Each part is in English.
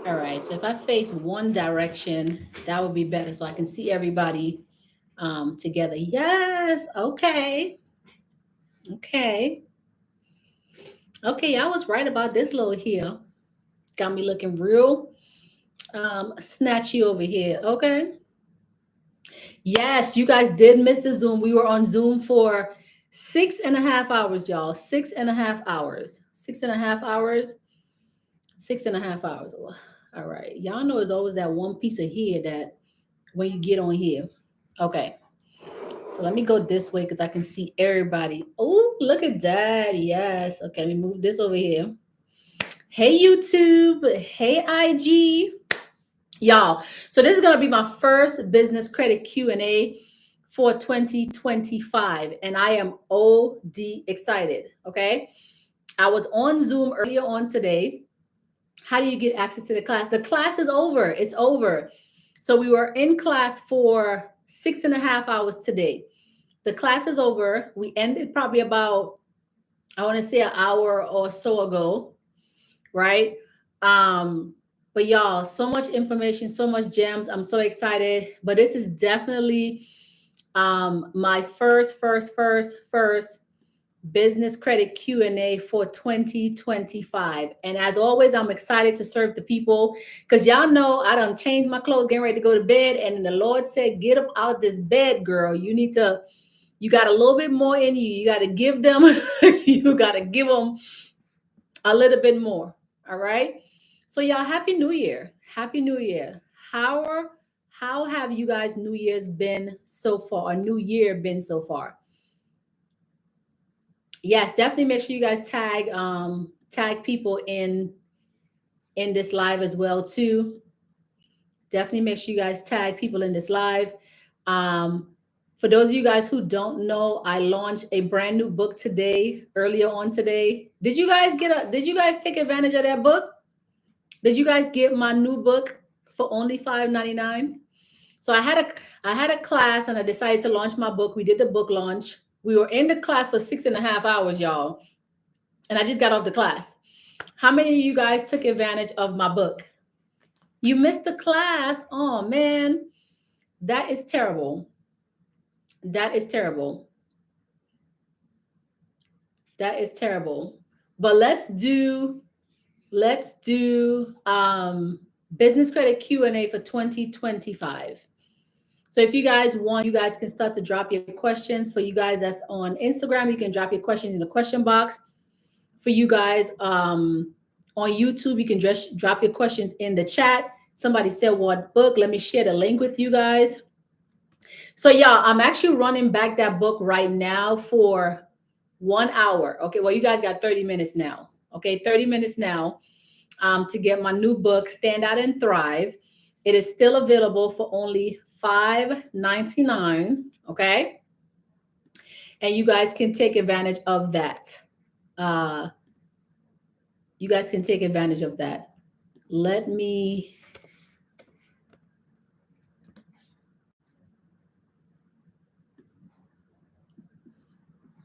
All right. So if I face one direction, that would be better so I can see everybody together. Yes. Okay. Okay. Okay. I was right about this little here. Got me looking real snatchy over here. Okay. Yes, you guys did miss the Zoom. We were on Zoom for 6.5 hours, y'all. 6.5 hours. 6.5 hours. 6.5 hours. All right. Y'all know there's always that one piece of hair that when you get on here. Okay. So let me go this way because I can see everybody. Oh, look at that. Yes. Okay, let me move this over here. Hey, YouTube. Hey, IG. Y'all, so this is going to be my first business credit Q&A for 2025, and I am OD excited. Okay, I was on Zoom earlier on today. How do you get access to the class? The class is over. It's over. So we were in class for 6.5 hours today. The class is over. We ended probably about, I want to say, an hour or so ago, right? Um, but y'all, so much information, so much gems. I'm so excited. But this is definitely my first business credit Q&A for 2025. And as always, I'm excited to serve the people because y'all know I done changed my clothes, getting ready to go to bed. And the Lord said, get up out this bed, girl. You got a little bit more in you. You got to give them, you got to give them a little bit more. All right. So y'all, happy New Year. Happy New Year. How have you guys New Year's been so far? Or New Year been so far? Yes, definitely make sure you guys tag people in this live as well too. Definitely make sure you guys tag people in this live. Um, for those of you guys who don't know, I launched a brand new book today, earlier on today. Did you guys take advantage of that book? Did you guys get my new book for only $5.99? So I had a class and I decided to launch my book. We did the book launch. We were in the class for 6.5 hours, y'all. And I just got off the class. How many of you guys took advantage of my book? You missed the class. Oh man, that is terrible. That is terrible. That is terrible. But let's do business credit Q&A for 2025. So if you guys want, you guys can start to drop your questions. For you guys that's on Instagram, you can drop your questions in the question box. For you guys on YouTube, you can just drop your questions in the chat. Somebody said what book? Let me share the link with you guys. So yeah, I'm actually running back that book right now for 1 hour. Okay, well, you guys got 30 minutes now. Okay, 30 minutes now to get my new book, Stand Out and Thrive. It is still available for only $5.99. Okay, and you guys can take advantage of that. Uh, you guys can take advantage of that. Let me.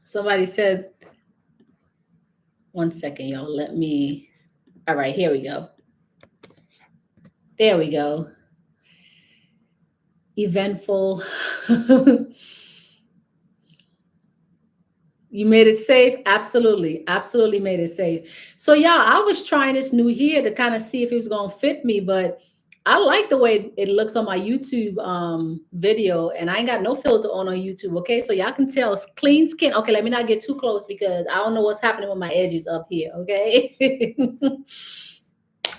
Somebody said, 1 second, y'all. Let me. All right, here we go. There we go. Eventful. You made it safe? Absolutely. Absolutely made it safe. So yeah, I was trying this new here to kind of see if it was going to fit me, but I like the way it looks on my YouTube video, and I ain't got no filter on YouTube. Okay, so y'all can tell it's clean skin. Okay, let me not get too close because I don't know what's happening with my edges up here. Okay,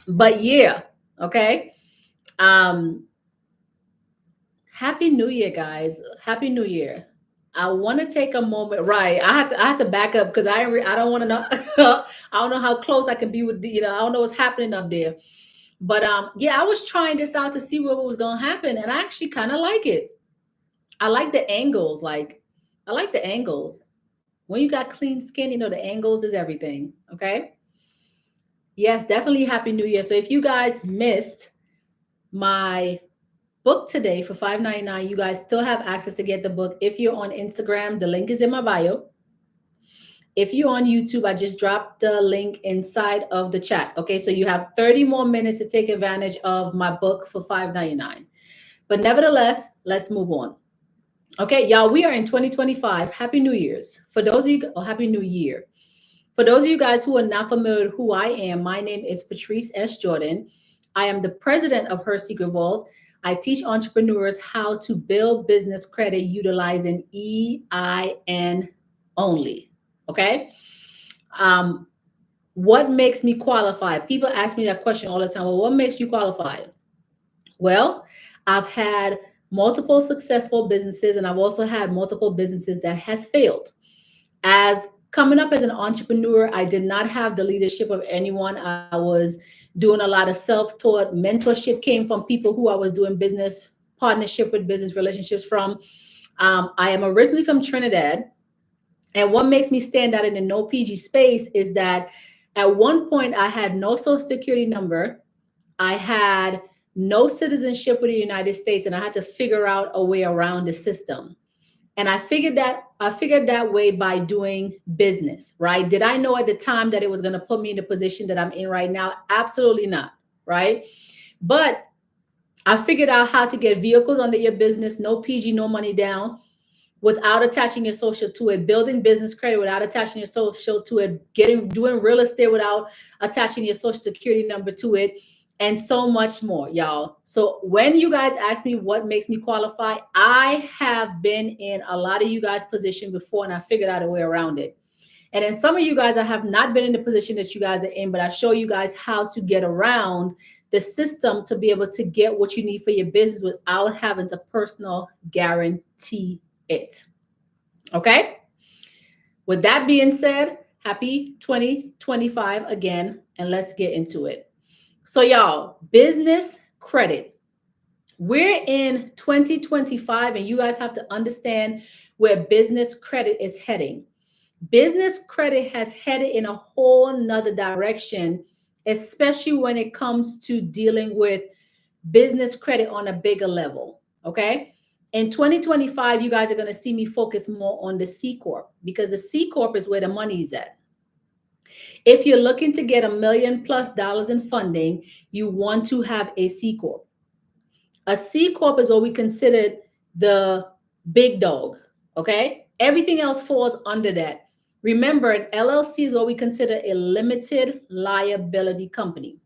but yeah, okay. Um, Happy New Year, guys. Happy New Year. I want to take a moment. Right. I had to back up because I don't want to know I don't know how close I can be with I don't know what's happening up there. But yeah, I was trying this out to see what was going to happen, and I actually kind of like it. I like the angles. Like I like the angles. When you got clean skin, the angles is everything. Okay? Yes, definitely happy New Year. So if you guys missed my book today for $5.99, you guys still have access to get the book if you're on Instagram. The link is in my bio. If you're on YouTube, I just dropped the link inside of the chat. Okay, so you have 30 more minutes to take advantage of my book for $5.99. But nevertheless, let's move on. Okay, y'all, we are in 2025. Happy New Year's. For those of you, Happy New Year. For those of you guys who are not familiar with who I am, my name is Patrice S. Jordan. I am the president of Her Secret Vault. I teach entrepreneurs how to build business credit utilizing EIN only. Okay. Um, what makes me qualified? People ask me that question all the time. Well, what makes you qualified? Well, I've had multiple successful businesses, and I've also had multiple businesses that has failed. As coming up as an entrepreneur, I did not have the leadership of anyone. I was doing a lot of self-taught. Mentorship came from people who I was doing business partnership with, business relationships from. I am originally from Trinidad. And what makes me stand out in the no PG space is that at one point I had no social security number. I had no citizenship with the United States, and I had to figure out a way around the system. And I figured that way by doing business, right? Did I know at the time that it was going to put me in the position that I'm in right now? Absolutely not, right? But I figured out how to get vehicles under your business, no PG, no money down, without attaching your social to it, building business credit without attaching your social to it, doing real estate without attaching your social security number to it, and so much more, y'all. So when you guys ask me what makes me qualify, I have been in a lot of you guys' position before, and I figured out a way around it. And then some of you guys, I have not been in the position that you guys are in, but I show you guys how to get around the system to be able to get what you need for your business without having to personal guarantee it. Okay. With that being said, happy 2025 again, and let's get into it. So, y'all, business credit. We're in 2025, and you guys have to understand where business credit is heading. Business credit has headed in a whole nother direction, especially when it comes to dealing with business credit on a bigger level. Okay. In 2025, you guys are going to see me focus more on the C Corp, because the C Corp is where the money is at. If you're looking to get $1 million+ in funding, you want to have a C Corp. A C Corp is what we consider the big dog. Okay. Everything else falls under that. Remember, an LLC is what we consider a limited liability company.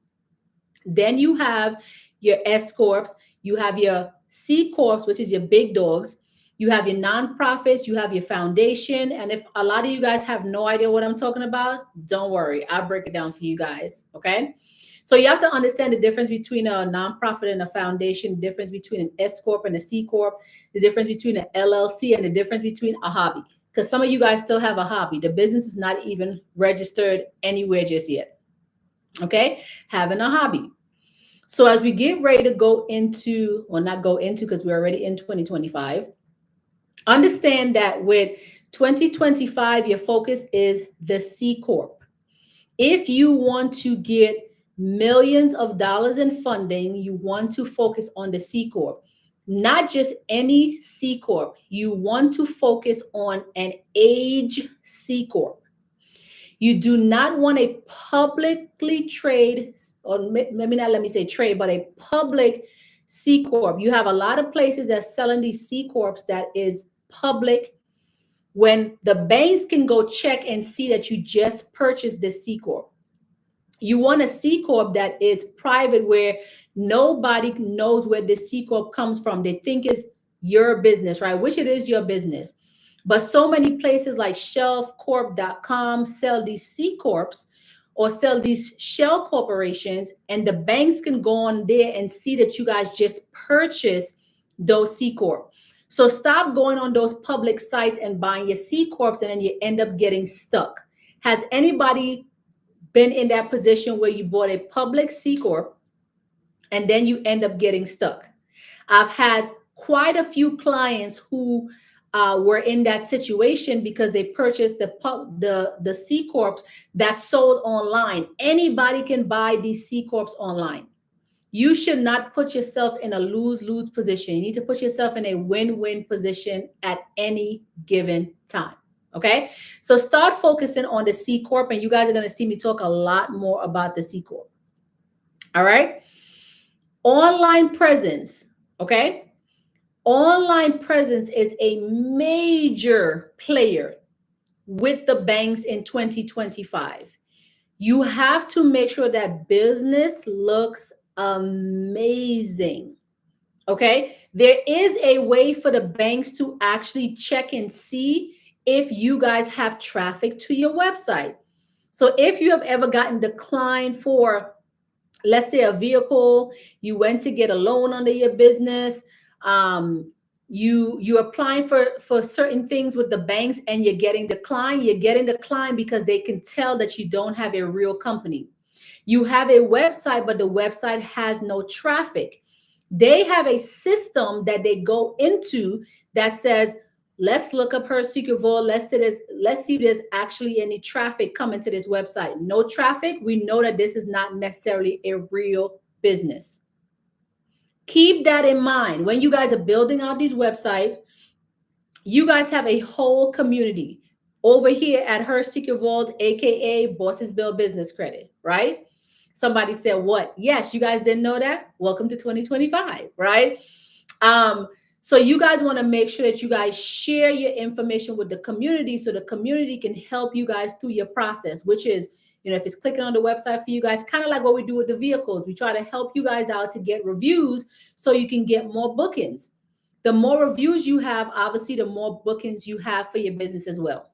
Then you have your S Corps, you have your C Corps, which is your big dogs. You have your nonprofits, you have your foundation. And if a lot of you guys have no idea what I'm talking about, don't worry. I'll break it down for you guys. Okay. So you have to understand the difference between a nonprofit and a foundation, the difference between an S Corp and a C Corp, the difference between an LLC, and the difference between a hobby. Because some of you guys still have a hobby. The business is not even registered anywhere just yet. Okay. Having a hobby. So as we get ready to go into, well, not go into, because we're already in 2025, understand that with 2025, your focus is the C Corp. If you want to get millions of dollars in funding, you want to focus on the C Corp. Not just any C Corp. You want to focus on an age C Corp. You do not want a publicly trade, or let me say trade, but a public C Corp. You have a lot of places that's selling these C Corps that is public, when the banks can go check and see that you just purchased this C Corp. You want a C Corp that is private, where nobody knows where this C Corp comes from. They think it's your business, right? Which it is your business. But so many places like shelfcorp.com sell these C Corps or sell these shell corporations, and the banks can go on there and see that you guys just purchased those C Corp. So stop going on those public sites and buying your C Corps, and then you end up getting stuck. Has anybody been in that position where you bought a public C Corp and then you end up getting stuck? I've had quite a few clients who were in that situation because they purchased the C Corps that sold online. Anybody can buy these C Corps online. You should not put yourself in a lose-lose position. You need to put yourself in a win-win position at any given time. Okay. So start focusing on the C Corp, and you guys are going to see me talk a lot more about the C Corp. All right. Online presence. Okay. Online presence is a major player with the banks in 2025. You have to make sure that business looks amazing. Okay. There is a way for the banks to actually check and see if you guys have traffic to your website. So if you have ever gotten declined for, let's say, a vehicle, you went to get a loan under your business, you're applying for certain things with the banks and you're getting declined because they can tell that you don't have a real company. You have a website, but the website has no traffic. They have a system that they go into that says, let's look up her secret vault. Let's see if there's actually any traffic coming to this website. No traffic. We know that this is not necessarily a real business. Keep that in mind. When you guys are building out these websites, you guys have a whole community over here at Her Secret Vault, aka Bosses Build Business Credit, right? Somebody said, what? Yes, you guys didn't know that? Welcome to 2025, right? So you guys want to make sure that you guys share your information with the community so the community can help you guys through your process, which is, if it's clicking on the website for you guys, kind of like what we do with the vehicles. We try to help you guys out to get reviews so you can get more bookings. The more reviews you have, obviously, the more bookings you have for your business as well.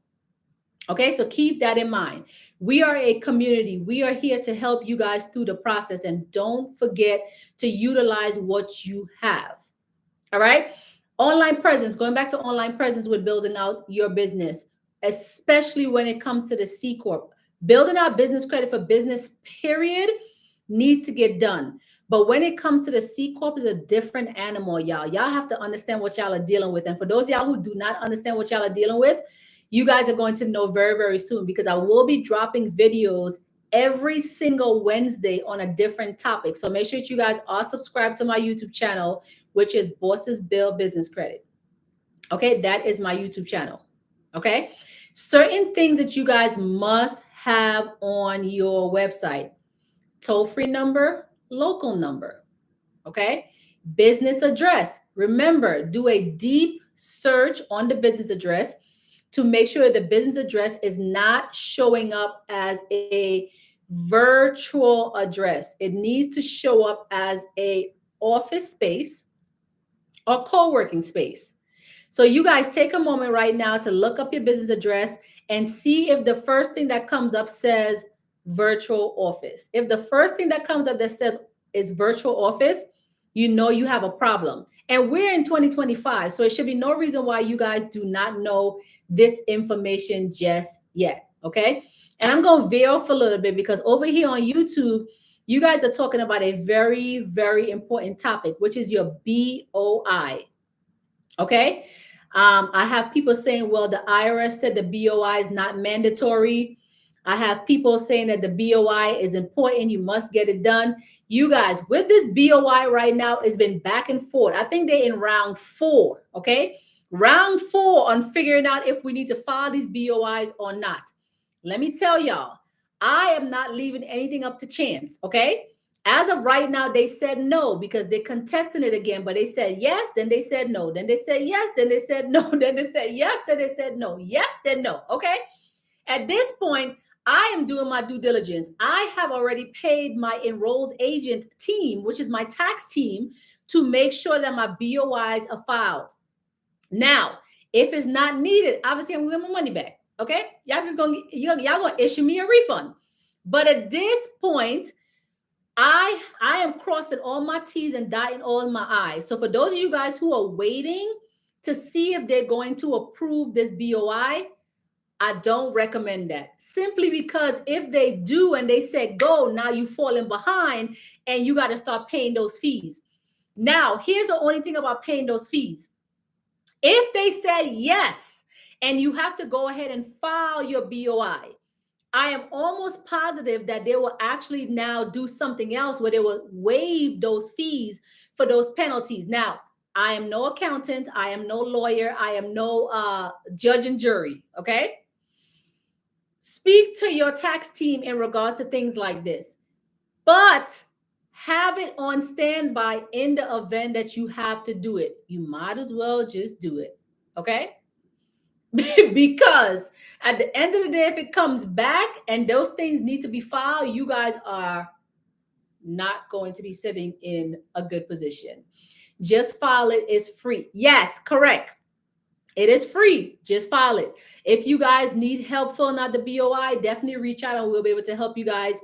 Okay, so keep that in mind. We are a community. We are here to help you guys through the process. And don't forget to utilize what you have. All right. Online presence, going back to online presence with building out your business, especially when it comes to the C Corp. Building out business credit for business, period, needs to get done. But when it comes to the C Corp, is a different animal, y'all. Y'all have to understand what y'all are dealing with. And for those of y'all who do not understand what y'all are dealing with, you guys are going to know very, very soon, because I will be dropping videos every single Wednesday on a different topic. So make sure that you guys are subscribed to my YouTube channel, which is Bosses Build Business Credit. Okay, that is my YouTube channel. Okay, certain things that you guys must have on your website: toll-free number, local number. Okay, business address. Remember, do a deep search on the business address to make sure the business address is not showing up as a virtual address. It needs to show up as a office space or co-working space. So you guys take a moment right now to look up your business address and see if the first thing that comes up says virtual office. If the first thing that comes up that says is virtual office, you know you have a problem. And we're in 2025, so it should be no reason why you guys do not know this information just yet, okay? And I'm going to veer off a little bit because over here on YouTube, you guys are talking about a very, very important topic, which is your BOI, okay? I have people saying, well, the IRS said the BOI is not mandatory. I have people saying that the BOI is important. You must get it done. You guys, with this BOI right now, it's been back and forth. I think they're in round 4, okay? Round 4 on figuring out if we need to file these BOIs or not. Let me tell y'all, I am not leaving anything up to chance, okay? As of right now, they said no because they're contesting it again, but they said yes, then they said no, then they said yes, then they said no, then they said yes, then they said no, yes, then no, okay? At this point, I am doing my due diligence. I have already paid my enrolled agent team, which is my tax team, to make sure that my BOIs are filed. Now, if it's not needed, obviously I'm gonna get my money back. Okay, y'all gonna issue me a refund. But at this point, I am crossing all my T's and dotting all my I's. So for those of you guys who are waiting to see if they're going to approve this BOI, I don't recommend that, simply because if they do and they say go, now you're falling behind and you got to start paying those fees. Now, here's the only thing about paying those fees. If they said yes, and you have to go ahead and file your BOI, I am almost positive that they will actually now do something else where they will waive those fees for those penalties. Now, I am no accountant. I am no lawyer. I am no judge and jury. Okay. Speak to your tax team in regards to things like this, but have it on standby in the event that you have to do it. You might as well just do it. Okay. Because at the end of the day, if it comes back and those things need to be filed, you guys are not going to be sitting in a good position. Just file it. Is free. Yes, correct. It is free. Just file it. If you guys need help filling out the BOI, definitely reach out and we'll be able to help you guys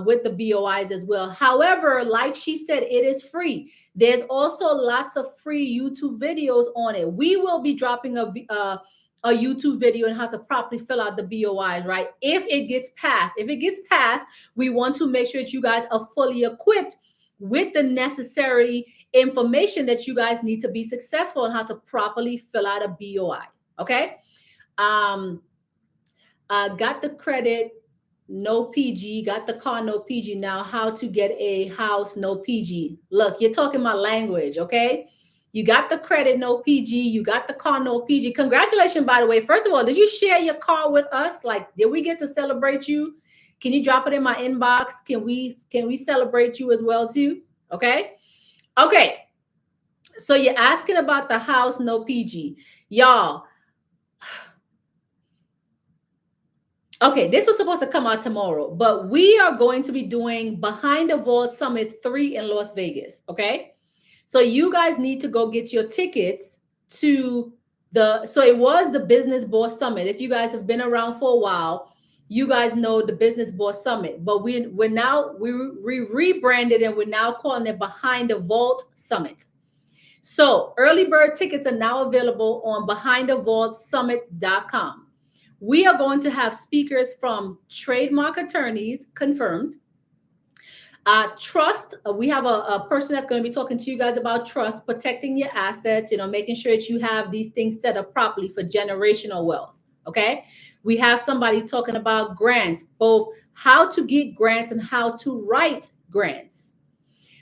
with the BOIs as well. However, like she said, it is free. There's also lots of free YouTube videos on it. We will be dropping a YouTube video on how to properly fill out the BOIs, right? If it gets passed, we want to make sure that you guys are fully equipped with the necessary information that you guys need to be successful and how to properly fill out a BOI. Okay. Got the credit, no PG, got the car, no PG. Now how to get a house, no PG. Look, you're talking my language. Okay. You got the credit, no PG. You got the car, no PG. Congratulations, by the way. First of all, did you share your car with us? Like, did we get to celebrate you? Can you drop it in my inbox? Can we celebrate you as well too? Okay. Okay. So you're asking about the house, no PG. Y'all. Okay, this was supposed to come out tomorrow, but we are going to be doing Behind the Vault Summit 3 in Las Vegas. Okay. So you guys need to go get your tickets to so it was the Business Boss Summit. If you guys have been around for a while, you guys know the Business Boss Summit, but we rebranded and we're now calling it Behind the Vault Summit. So early bird tickets are now available on behindthevaultsummit.com. We are going to have speakers from trademark attorneys confirmed. Trust, we have a person that's going to be talking to you guys about trust, protecting your assets, making sure that you have these things set up properly for generational wealth. Okay. We have somebody talking about grants, both how to get grants and how to write grants.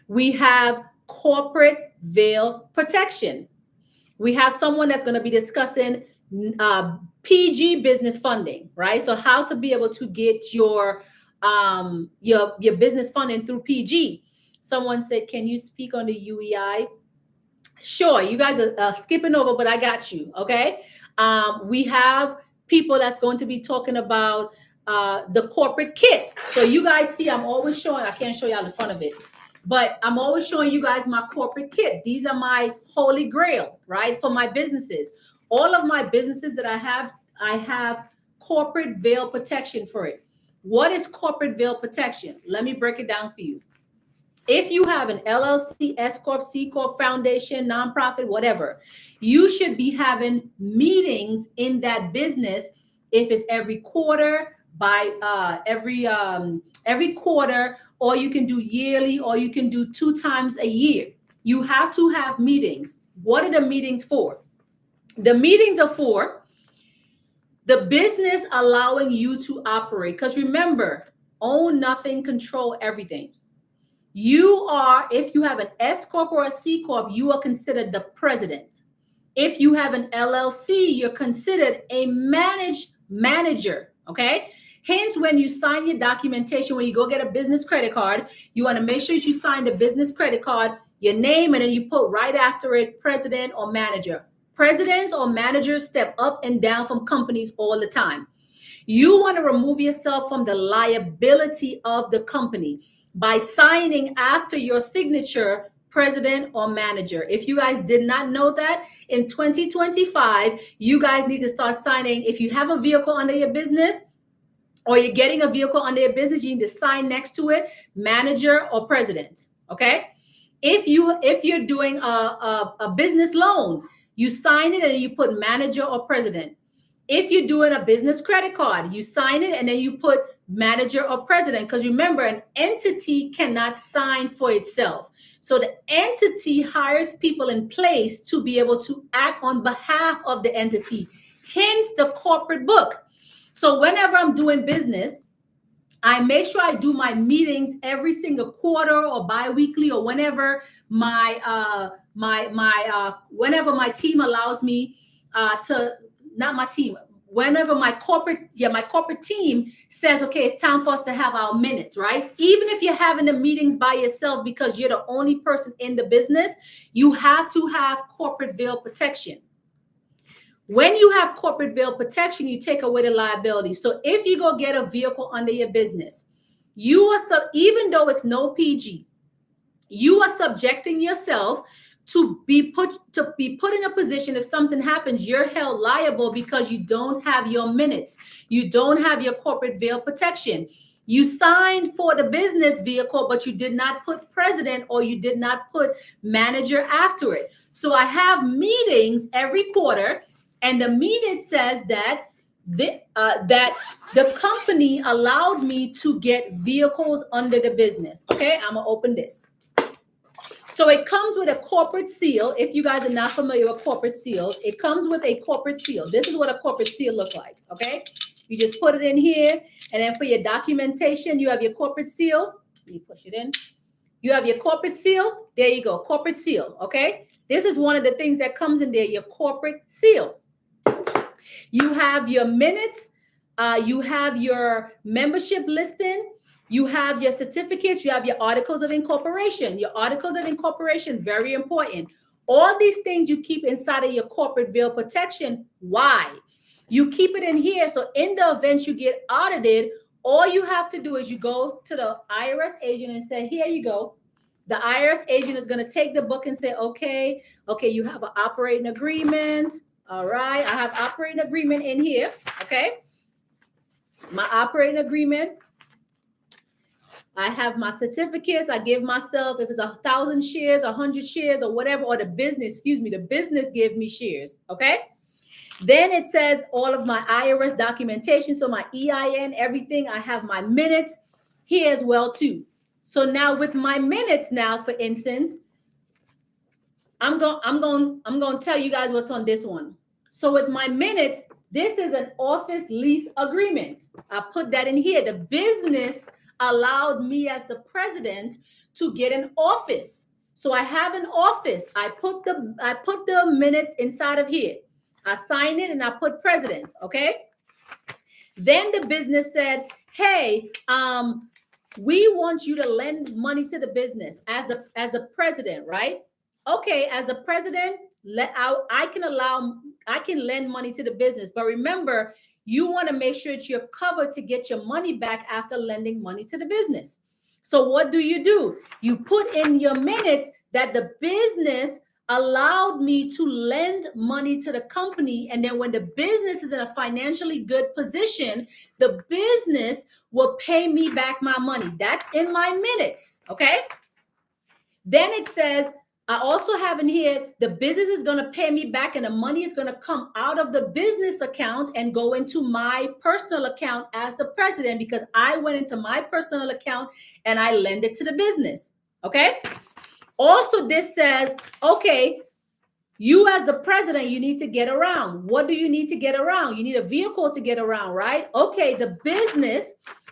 We have corporate veil protection. We have someone that's going to be discussing PG business funding, right? So how to be able to get your business funding through PG. Someone said, can you speak on the UEI? Sure, you guys are skipping over, but I got you. Okay. We have people that's going to be talking about the corporate kit. So you guys see, I'm always showing, I can't show y'all the front of it, but I'm always showing you guys my corporate kit. These are my holy grail, right? For my businesses. All of my businesses that I have corporate veil protection for it. What is corporate veil protection? Let me break it down for you. If you have an LLC, S Corp, C Corp, foundation, nonprofit, whatever, you should be having meetings in that business. If it's every quarter, by every quarter, or you can do yearly, or you can do 2 times a year. You have to have meetings. What are the meetings for? The meetings are for the business allowing you to operate. Because remember, own nothing, control everything. You are, if you have an S Corp or a C Corp, you are considered the president. If you have an LLC, you're considered a manager. Okay. Hence, when you sign your documentation, when you go get a business credit card, you want to make sure you sign the business credit card, your name, and then you put right after it, president or manager. Presidents or managers step up and down from companies all the time. You want to remove yourself from the liability of the company by signing after your signature, president or manager. If you guys did not know that, in 2025, you guys need to start signing. If you have a vehicle under your business, or you're getting a vehicle under your business, you need to sign next to it, manager or president. Okay. If you're doing a business loan, you sign it and you put manager or president. If you're doing a business credit card, you sign it and then you put manager or president. Because remember, an entity cannot sign for itself. So the entity hires people in place to be able to act on behalf of the entity, hence the corporate book. So whenever I'm doing business, I make sure I do my meetings every single quarter or bi-weekly or whenever whenever my team allows me to, not my team, whenever my corporate team says, okay, it's time for us to have our minutes, right? Even if you're having the meetings by yourself because you're the only person in the business, you have to have corporate veil protection. When you have corporate veil protection, you take away the liability. So if you go get a vehicle under your business, you are even though it's no PG, you are subjecting yourself to be put in a position, if something happens, you're held liable because you don't have your minutes. You don't have your corporate veil protection. You signed for the business vehicle, but you did not put president or you did not put manager after it. So I have meetings every quarter, and the meeting says that the company allowed me to get vehicles under the business. Okay, I'm gonna open this. So it comes with a corporate seal. If you guys are not familiar with corporate seals, it comes with a corporate seal. This is what a corporate seal looks like, okay? You just put it in here, and then for your documentation, you have your corporate seal. Let me push it in. You have your corporate seal. There you go, corporate seal, okay? This is one of the things that comes in there, your corporate seal. You have your minutes. You have your membership listing. You have your certificates. You have your articles of incorporation. Your articles of incorporation, very important. All these things you keep inside of your corporate veil protection. Why? You keep it in here. So in the event you get audited, all you have to do is you go to the IRS agent and say, here you go. The IRS agent is going to take the book and say, okay, you have an operating agreement. All right, I have operating agreement in here, okay? My operating agreement. I have my certificates. I give myself, if it's 1,000 shares, 100 shares, or whatever, or the business give me shares, okay? Then it says all of my IRS documentation, so my EIN, everything. I have my minutes here as well too. So now with my minutes now, for instance, I'm going to tell you guys what's on this one. So with my minutes, this is an office lease agreement. I put that in here. The business allowed me as the president to get an office. So I have an office. I put the minutes inside of here. I sign it and I put president, okay? Then the business said, hey, we want you to lend money to the business as the president, right? Okay, as the president, I can lend money to the business. But remember, you want to make sure that you're covered to get your money back after lending money to the business. So what do? You put in your minutes that the business allowed me to lend money to the company. And then when the business is in a financially good position, the business will pay me back my money. That's in my minutes, okay? Then it says, I also have in here, the business is going to pay me back and the money is going to come out of the business account and go into my personal account as the president, because I went into my personal account and I lend it to the business, okay? Also, this says, okay, you as the president, you need to get around. What do you need to get around? You need a vehicle to get around, right? Okay, the business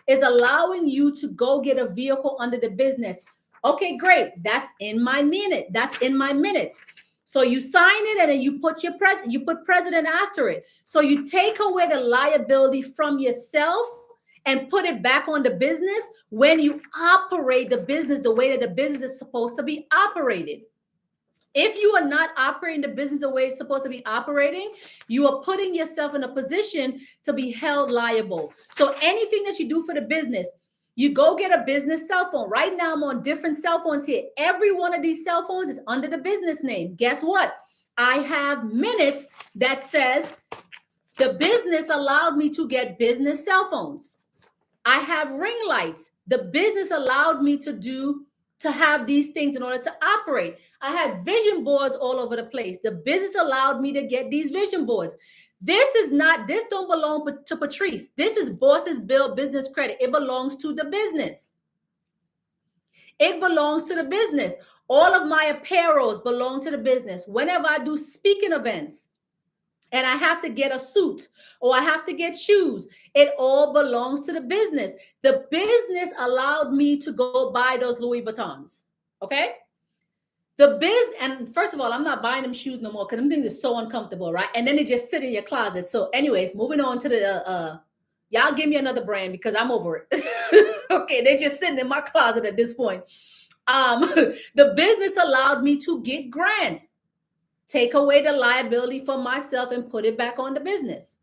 is allowing you to go get a vehicle under the business. Okay, great. That's in my minute. That's in my minutes. So you sign it and then you put president after it. So you take away the liability from yourself and put it back on the business when you operate the business the way that the business is supposed to be operated. If you are not operating the business the way it's supposed to be operating, you are putting yourself in a position to be held liable. So anything that you do for the business, you go get a business cell phone. Right now, I'm on different cell phones here. Every one of these cell phones is under the business name. Guess what? I have minutes that says the business allowed me to get business cell phones. I have ring lights. The business allowed me to have these things in order to operate. I had vision boards all over the place. The business allowed me to get these vision boards. This don't belong to Patrice. This is Bosses Bill Business Credit. It belongs to the business. It belongs to the business. All of my apparels belong to the business. Whenever I do speaking events, and I have to get a suit or I have to get shoes. It all belongs to the business. The business allowed me to go buy those Louis Vuittons. Okay. And first of all, I'm not buying them shoes no more because them things are so uncomfortable, right? And then they just sit in your closet. So, anyways, moving on to the y'all give me another brand because I'm over it. Okay, they're just sitting in my closet at this point. The business allowed me to get grants, take away the liability for myself and put it back on the business.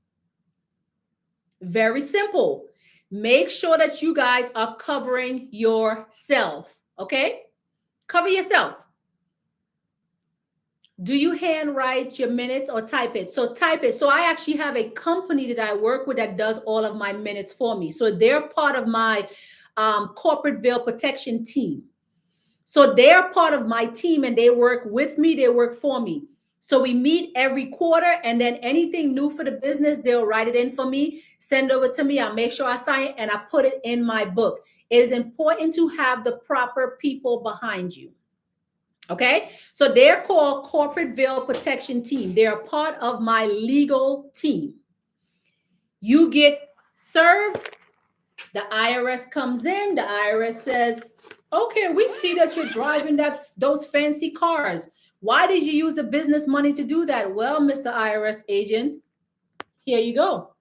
Very simple. Make sure that you guys are covering yourself. Okay, cover yourself. Do you handwrite your minutes or type it? So type it. So I actually have a company that I work with that does all of my minutes for me. So they're part of my corporate veil protection team. So they're part of my team and they work with me. They work for me. So we meet every quarter, and then anything new for the business, they'll write it in for me, send over to me. I'll make sure I sign it and I put it in my book. It is important to have the proper people behind you. Okay, so they're called Corporate Veil Protection Team. They're part of my legal team. You get served, the IRS comes in, the IRS says, okay, we see that you're driving those fancy cars. Why did you use the business money to do that? Well, Mr. IRS agent, here you go.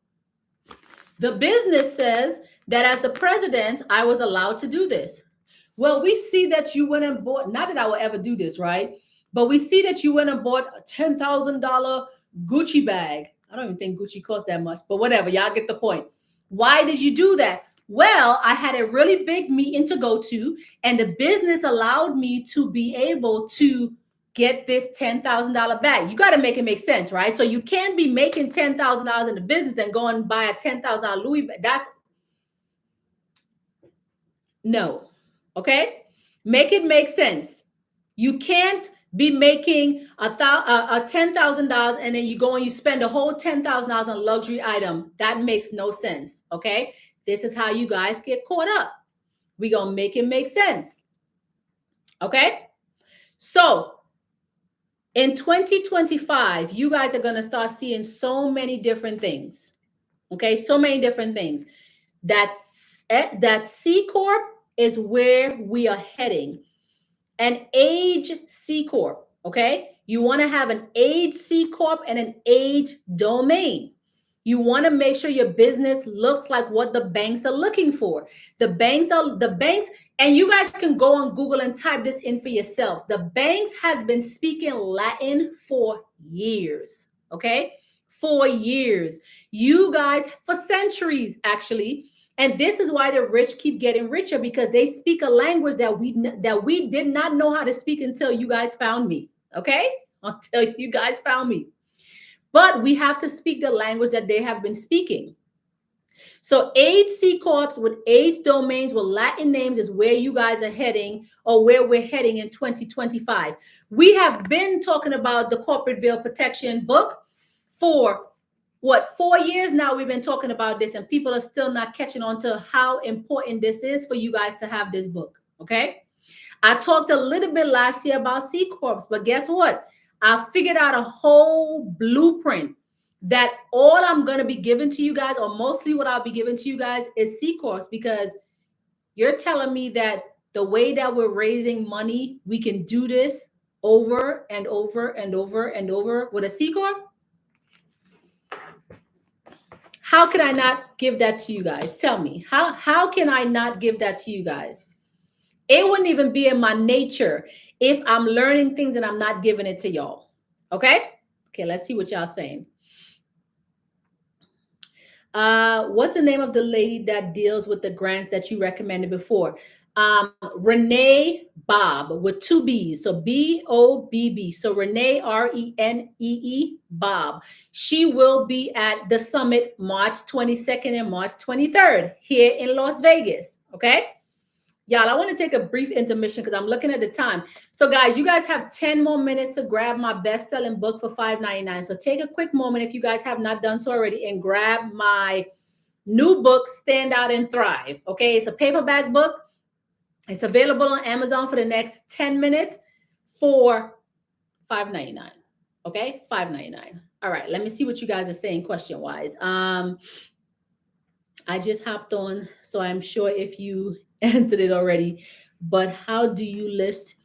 The business says that as the president, I was allowed to do this. Well, we see that you went and bought, not that I will ever do this, right? But we see that you went and bought a $10,000 Gucci bag. I don't even think Gucci costs that much, but whatever. Y'all get the point. Why did you do that? Well, I had a really big meeting to go to, and the business allowed me to be able to get this $10,000 bag. You got to make it make sense, right? So you can't be making $10,000 in the business and go and buy a $10,000 Louis bag. That's no. Okay, make it make sense. You can't be making a $10,000 and then you go and you spend a whole $10,000 on a luxury item. That makes no sense. Okay, this is how you guys get caught up. We gonna make it make sense. Okay, so in 2025, you guys are gonna start seeing so many different things. Okay, so many different things. That C Corp is where we are heading. An age C Corp, okay? You want to have an age C Corp and an age domain. You want to make sure your business looks like what the banks are looking for. The banks, and you guys can go on Google and type this in for yourself. The banks has been speaking Latin for years, okay? For years. You guys, for centuries, actually. And this is why the rich keep getting richer, because they speak a language that we did not know how to speak until you guys found me. Okay? Until you guys found me. But we have to speak the language that they have been speaking. So age C Corps with age domains with Latin names is where you guys are heading, or where we're heading in 2025. We have been talking about the Corporate Veil Protection book for 4 years now. We've been talking about this, and people are still not catching on to how important this is for you guys to have this book. Okay, I talked a little bit last year about C Corps, but guess what? I figured out a whole blueprint that all I'm going to be giving to you guys, or mostly what I'll be giving to you guys, is C Corps, because you're telling me that the way that we're raising money, we can do this over and over and over and over with a C Corp. How can I not give that to you guys? Tell me, how can I not give that to you guys? It wouldn't even be in my nature if I'm learning things and I'm not giving it to y'all. Okay? Okay, let's see what y'all saying. What's the name of the lady that deals with the grants that you recommended before? Renee Bob with 2 B's. So BOBB. So Renee RENEE Bob. She will be at the summit March 22nd and March 23rd here in Las Vegas. Okay. Y'all, I want to take a brief intermission because I'm looking at the time. So guys, you guys have 10 more minutes to grab my best-selling book for $5.99. So take a quick moment if you guys have not done so already and grab my new book, Stand Out and Thrive. Okay, it's a paperback book. It's available on Amazon for the next 10 minutes for $5.99. Okay, $5.99. All right, let me see what you guys are saying question wise. I just hopped on, so I'm sure if you answered it already. But how do you list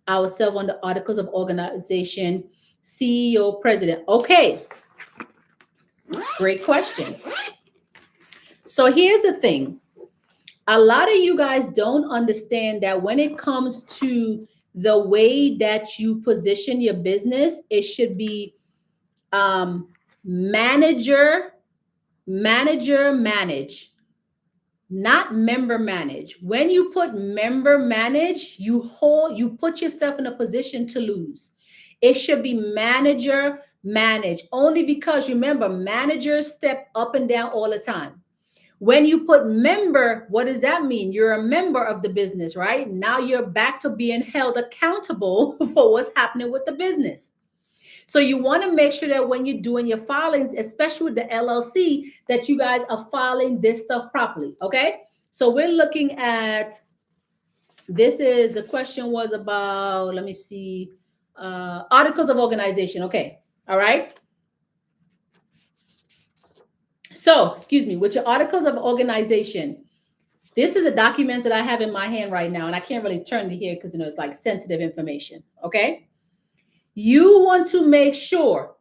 ourselves on the articles of organization, CEO, president? Okay, great question. So here's the thing. A lot of you guys don't understand that when it comes to the way that you position your business, it should be manager, manage, not member manage. When you put member manage, you put yourself in a position to lose. It should be manager manage, only because remember, managers step up and down all the time. When you put member, what does that mean? You're a member of the business, right? Now you're back to being held accountable for what's happening with the business. So you want to make sure that when you're doing your filings, especially with the LLC, that you guys are filing this stuff properly. Okay. So we're looking at, the question was about, let me see, articles of organization. Okay. All right. So, excuse me, with your articles of organization, this is the documents that I have in my hand right now, and I can't really turn to here because it's like sensitive information. Okay. You want to make sure,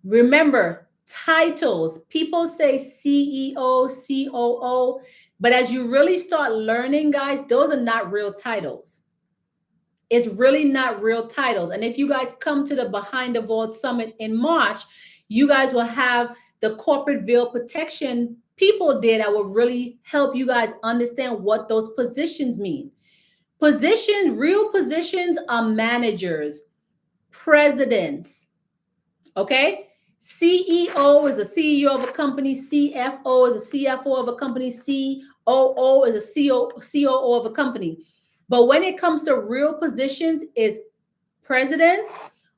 remember, titles. People say CEO, COO, but as you really start learning, guys, those are not real titles. It's really not real titles. And if you guys come to the Behind the Vault Summit in March, you guys will have the corporate veil protection people there that will really help you guys understand what those positions mean. Positions, real positions are managers, presidents, okay? CEO is a CEO of a company, CFO is a CFO of a company, COO is a COO of a company. But when it comes to real positions, is president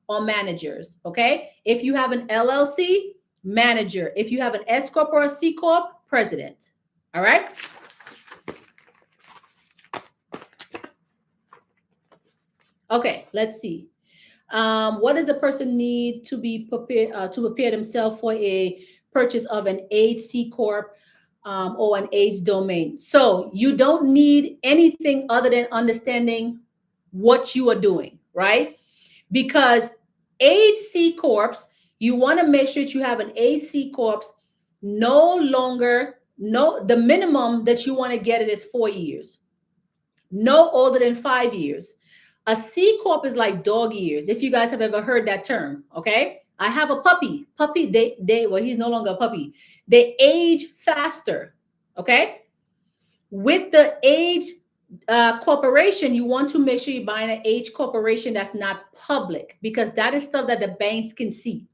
or managers, okay? If you have an LLC, manager. If you have an S corp or a C corp, president. All right? Okay, let's see. What does a person need to be prepared to prepare themselves for a purchase of an age C corp or an age domain? So you don't need anything other than understanding what you are doing, right? Because age C corps, you want to make sure that you have an age C corps no longer. No, the minimum that you want to get it is 4 years, no older than 5 years. A C corp is like dog years, if you guys have ever heard that term. Okay, I have a puppy. Well, he's no longer a puppy. They age faster. Okay, with the age corporation, you want to make sure you're buying an age corporation that's not public, because that is stuff that the banks can see.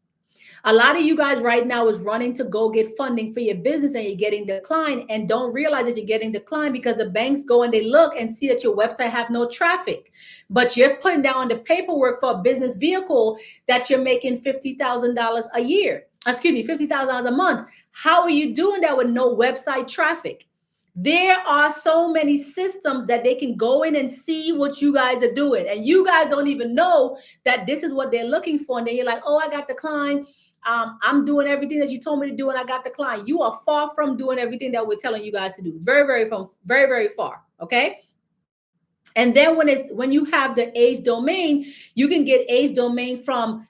A lot of you guys right now is running to go get funding for your business and you're getting declined, and don't realize that you're getting declined because the banks go and they look and see that your website have no traffic, but you're putting down the paperwork for a business vehicle that you're making $50,000 a year. Excuse me, $50,000 a month. How are you doing that with no website traffic? There are so many systems that they can go in and see what you guys are doing, and you guys don't even know that this is what they're looking for. And then you're like, oh, I got declined. I'm doing everything that you told me to do, and I got the client. You are far from doing everything that we're telling you guys to do. Very far. Okay. And then when you have the age domain, you can get age domain from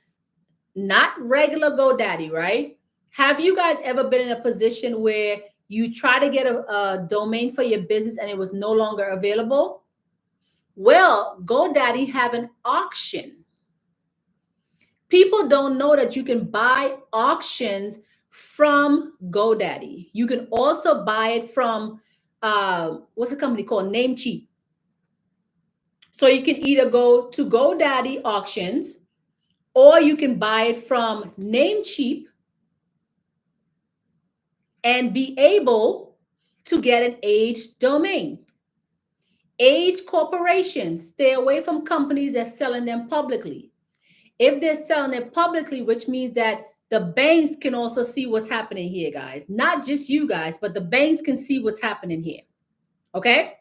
not regular GoDaddy, right? Have you guys ever been in a position where you try to get a domain for your business and it was no longer available? Well, GoDaddy have an auction. People don't know that you can buy auctions from GoDaddy. You can also buy it from what's a company called Namecheap. So you can either go to GoDaddy auctions, or you can buy it from Namecheap and be able to get an age domain. Age corporations, stay away from companies that are selling them publicly. If they're selling it publicly, which means that the banks can also see what's happening here, guys. Not just you guys, but the banks can see what's happening here. Okay?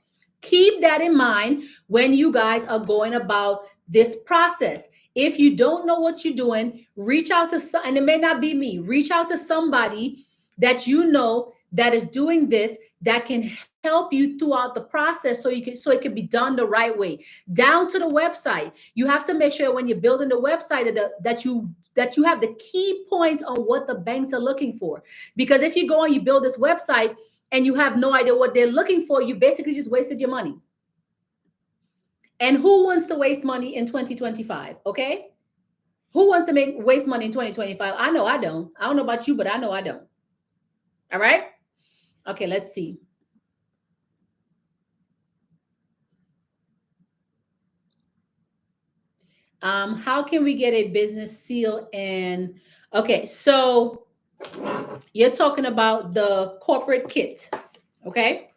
Keep that in mind when you guys are going about this process. If you don't know what you're doing, reach out to some, and it may not be me, reach out to somebody that you know that is doing this, that can help you throughout the process, so it can be done the right way, down to the website. You have to make sure when you're building the website that you have the key points on what the banks are looking for. Because if you go and you build this website and you have no idea what they're looking for, you basically just wasted your money. And who wants to waste money in 2025? Okay. Who wants to waste money in 2025? I know I don't. I don't know about you, but I know I don't. All right. Okay, let's see. How can we get a business seal? And okay, so you're talking about the corporate kit. Okay.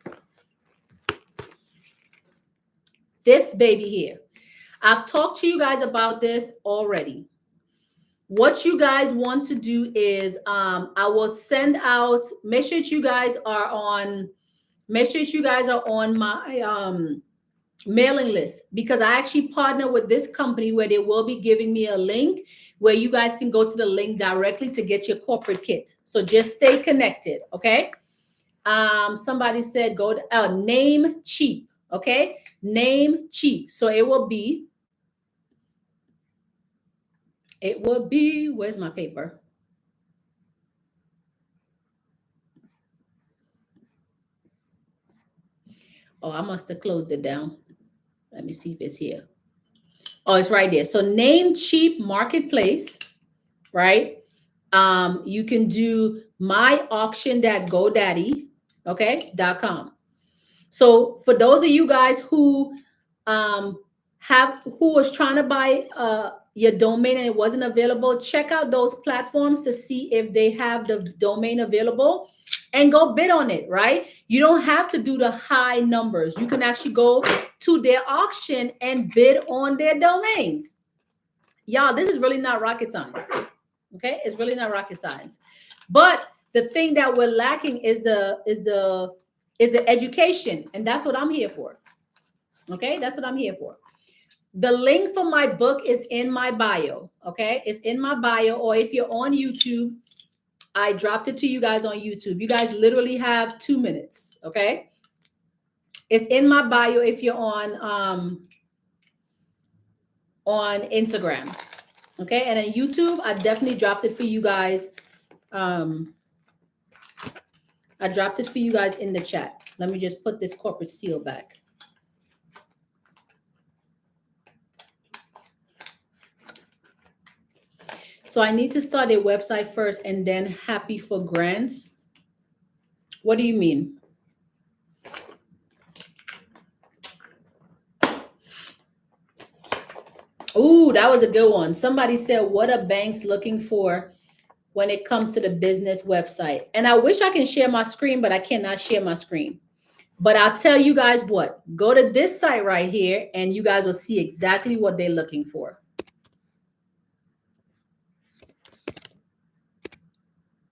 This baby here. I've talked to you guys about this already. What you guys want to do is I will send out, make sure that you guys are on my mailing list, because I actually partner with this company where they will be giving me a link where you guys can go to the link directly to get your corporate kit. So just stay connected, okay? Somebody said go to Namecheap, okay? Namecheap. So it will be, where's my paper? Oh, I must have closed it down. Let me see if it's here. Oh, it's right there. So Namecheap Marketplace, right? You can do myauction.godaddy, okay, .com. So for those of you guys who was trying to buy your domain and it wasn't available, check out those platforms to see if they have the domain available and go bid on it, right? You don't have to do the high numbers. You can actually go to their auction and bid on their domains. Y'all, this is really not rocket science. Okay, it's really not rocket science. But the thing that we're lacking is the education, and that's what I'm here for. Okay, that's what I'm here for. The link for my book is in my bio. Okay, it's in my bio, or if you're on YouTube, I dropped it to you guys on YouTube. You guys literally have 2 minutes. Okay, it's in my bio if you're on Instagram. Okay, and on YouTube, I definitely dropped it for you guys. I dropped it for you guys in the chat. Let me just put this corporate seal back. So I need to start a website first and then happy for grants. What do you mean? Ooh, that was a good one. Somebody said, what are banks looking for when it comes to the business website? And I wish I can share my screen, but I cannot share my screen. But I'll tell you guys what, go to this site right here and you guys will see exactly what they're looking for.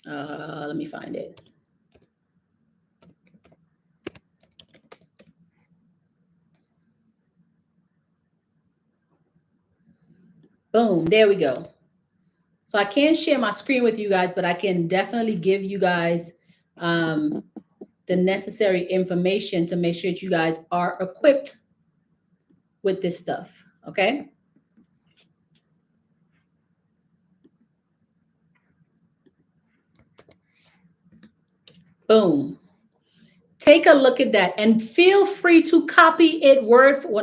Let me find it. Boom, there we go. So I can't share my screen with you guys, but I can definitely give you guys the necessary information to make sure that you guys are equipped with this stuff, okay? Boom. Take a look at that and feel free to copy it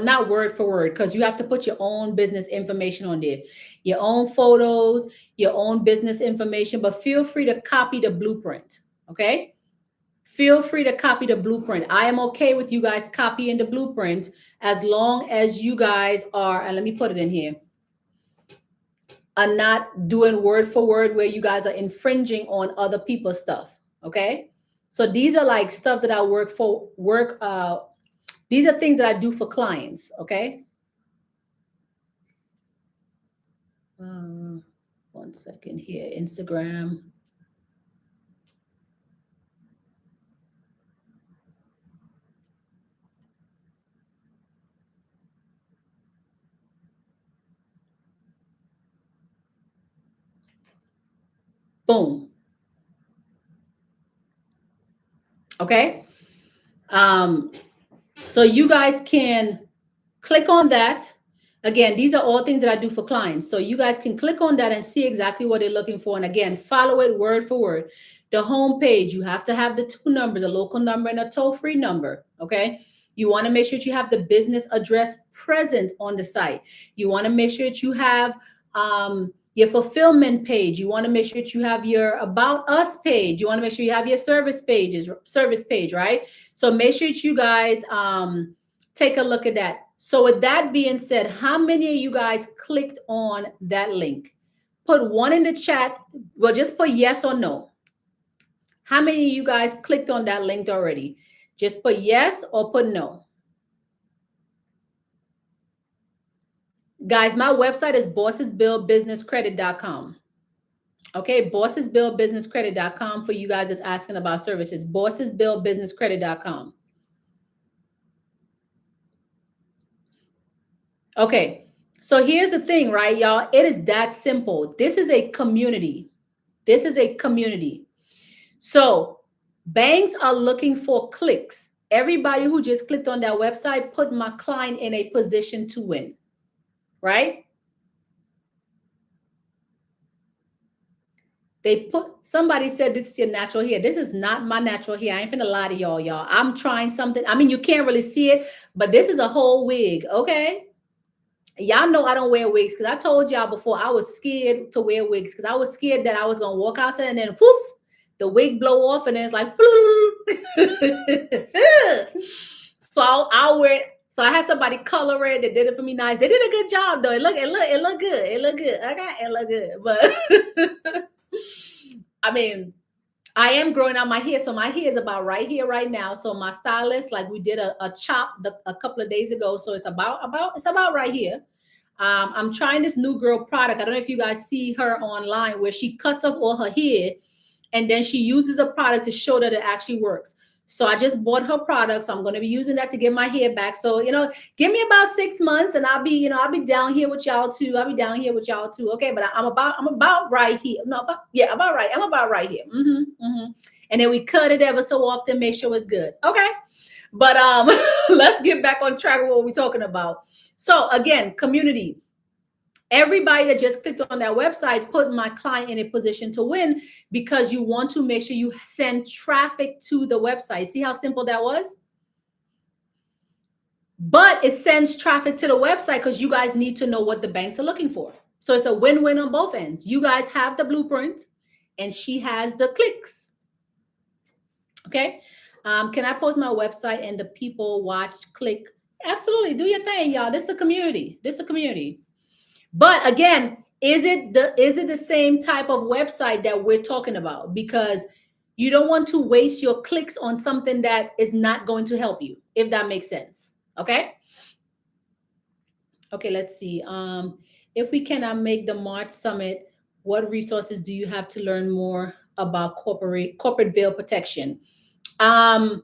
not word for word, because you have to put your own business information on there, your own photos, your own business information, but feel free to copy the blueprint, okay? Feel free to copy the blueprint. I am okay with you guys copying the blueprint as long as you guys are, and let me put it in here, are not doing word for word where you guys are infringing on other people's stuff, okay? So these are like stuff that I these are things that I do for clients, okay? 1 second here, Instagram. Boom. Okay. So you guys can click on that. Again, these are all things that I do for clients. So you guys can click on that and see exactly what they're looking for. And again, follow it word for word. The home page, you have to have the two numbers, a local number and a toll-free number. Okay. You want to make sure that you have the business address present on the site. You want to make sure that you have your fulfillment page. You want to make sure that you have your about us page. You want to make sure you have your service page, right? So make sure that you guys take a look at that. So with that being said, how many of you guys clicked on that link? Put one in the chat. Well, just put yes or no. How many of you guys clicked on that link already? Just put yes or put no. Guys, my website is bossesbuildbusinesscredit.com. Okay, bossesbuildbusinesscredit.com for you guys that's asking about services. Bossesbuildbusinesscredit.com. Okay, so here's the thing, right, y'all? It is that simple. This is a community. This is a community. So banks are looking for clicks. Everybody who just clicked on that website put my client in a position to win, right? Somebody said this is your natural hair. This is not my natural hair. I ain't finna lie to y'all. I'm trying something. I mean, you can't really see it, but this is a whole wig, okay? Y'all know I don't wear wigs because I told y'all before I was scared to wear wigs because I was scared that I was gonna walk outside and then poof, the wig blow off and then it's like so I'll wear it. So I had somebody color it. They did it for me nice. They did a good job though. It looked good. It looked good. Okay, it looked good. But I mean, I am growing out my hair. So my hair is about right here right now. So my stylist, like we did a chop a couple of days ago. So it's about right here. I'm trying this new girl product. I don't know if you guys see her online where she cuts off all her hair and then she uses a product to show that it actually works. So I just bought her product. So I'm going to be using that to get my hair back. So, give me about 6 months and I'll be down here with y'all too. Okay. But I'm about right here. No, about right. I'm about right here. And then we cut it ever so often, make sure it's good. Okay. But let's get back on track with what we're talking about. So again, community. Everybody that just clicked on that website put my client in a position to win because you want to make sure you send traffic to the website. See how simple that was? But it sends traffic to the website because you guys need to know what the banks are looking for. So it's a win-win on both ends. You guys have the blueprint and she has the clicks. Okay. Can I post my website and the people watch, click? Absolutely. Do your thing, y'all. This is a community. But again, is it the same type of website that we're talking about? Because you don't want to waste your clicks on something that is not going to help you, if that makes sense. Okay. Okay, let's see. If we cannot make the March summit, what resources do you have to learn more about corporate veil protection? I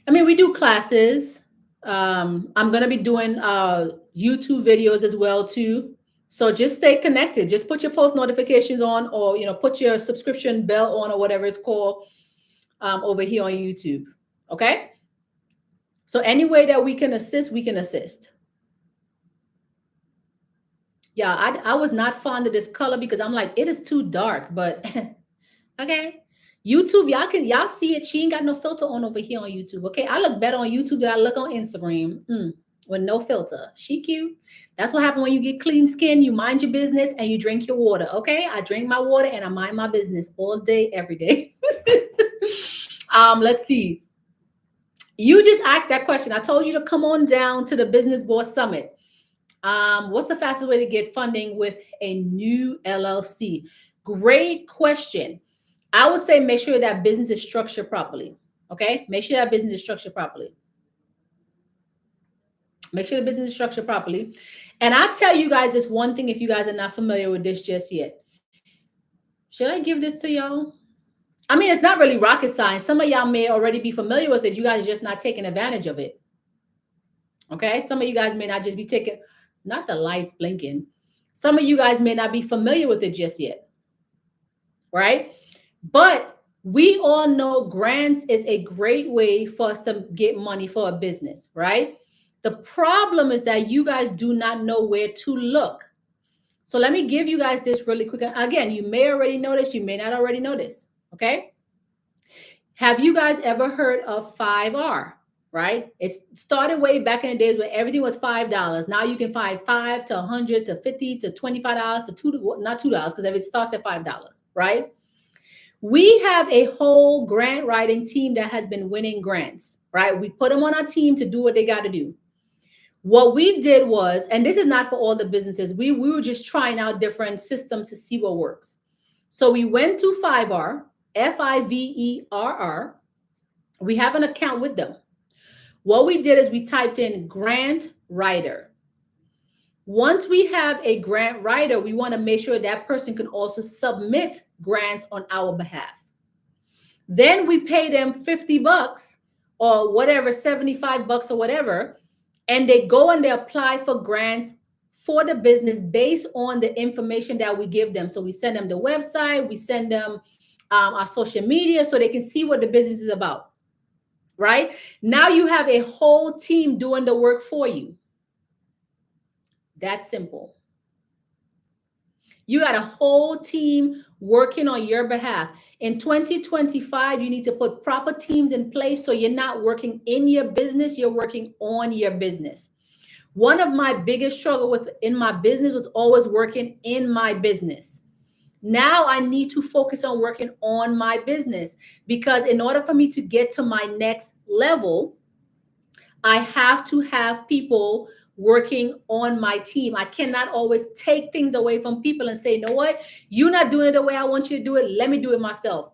mean, we do classes. I'm going to be doing YouTube videos as well too. So just stay connected. Just put your post notifications on, or put your subscription bell on, or whatever it's called, over here on YouTube. Okay. So any way that we can assist, we can assist. Yeah, I was not fond of this color because I'm like, it is too dark, but okay. YouTube, y'all see it. She ain't got no filter on over here on YouTube. Okay. I look better on YouTube than I look on Instagram. With no filter. She cute. That's what happens when you get clean skin. You mind your business and you drink your water. Okay. I drink my water and I mind my business all day, every day. Let's see. You just asked that question. I told you to come on down to the Business Boss Summit. What's the fastest way to get funding with a new LLC? Great question. I would say make sure that business is structured properly. Okay. Make sure that business is structured properly. Make sure the business is structured properly. And I tell you guys this one thing, if you guys are not familiar with this just yet. Should I give this to y'all? I mean, it's not really rocket science. Some of y'all may already be familiar with it. You guys are just not taking advantage of it. Okay. Some of you guys may not just be taking, not the lights blinking. Some of you guys may not be familiar with it just yet, right? But we all know grants is a great way for us to get money for a business, right? The problem is that you guys do not know where to look. So let me give you guys this really quick. Again, you may already know this, you may not already know this, okay? Have you guys ever heard of 5R? Right? It started way back in the days where everything was $5. Now you can find 5 to 100 to 50 to $25 to not $2 because it starts at $5, right? We have a whole grant writing team that has been winning grants, right? We put them on our team to do what they got to do. What we did was, and this is not for all the businesses, we were just trying out different systems to see what works. So we went to 5R, FIVERR. We have an account with them. What we did is we typed in grant writer. Once we have a grant writer, we want to make sure that person can also submit grants on our behalf. Then we pay them $50 or whatever, $75 or whatever, and they go and they apply for grants for the business based on the information that we give them. So we send them the website, we send them our social media so they can see what the business is about. Right? Now you have a whole team doing the work for you. That's simple. You got a whole team working on your behalf. In 2025, you need to put proper teams in place so you're not working in your business, you're working on your business. One of my biggest struggles in my business was always working in my business. Now I need to focus on working on my business because in order for me to get to my next level, I have to have people working on my team. I cannot always take things away from people and say, you know what? You're not doing it the way I want you to do it. Let me do it myself.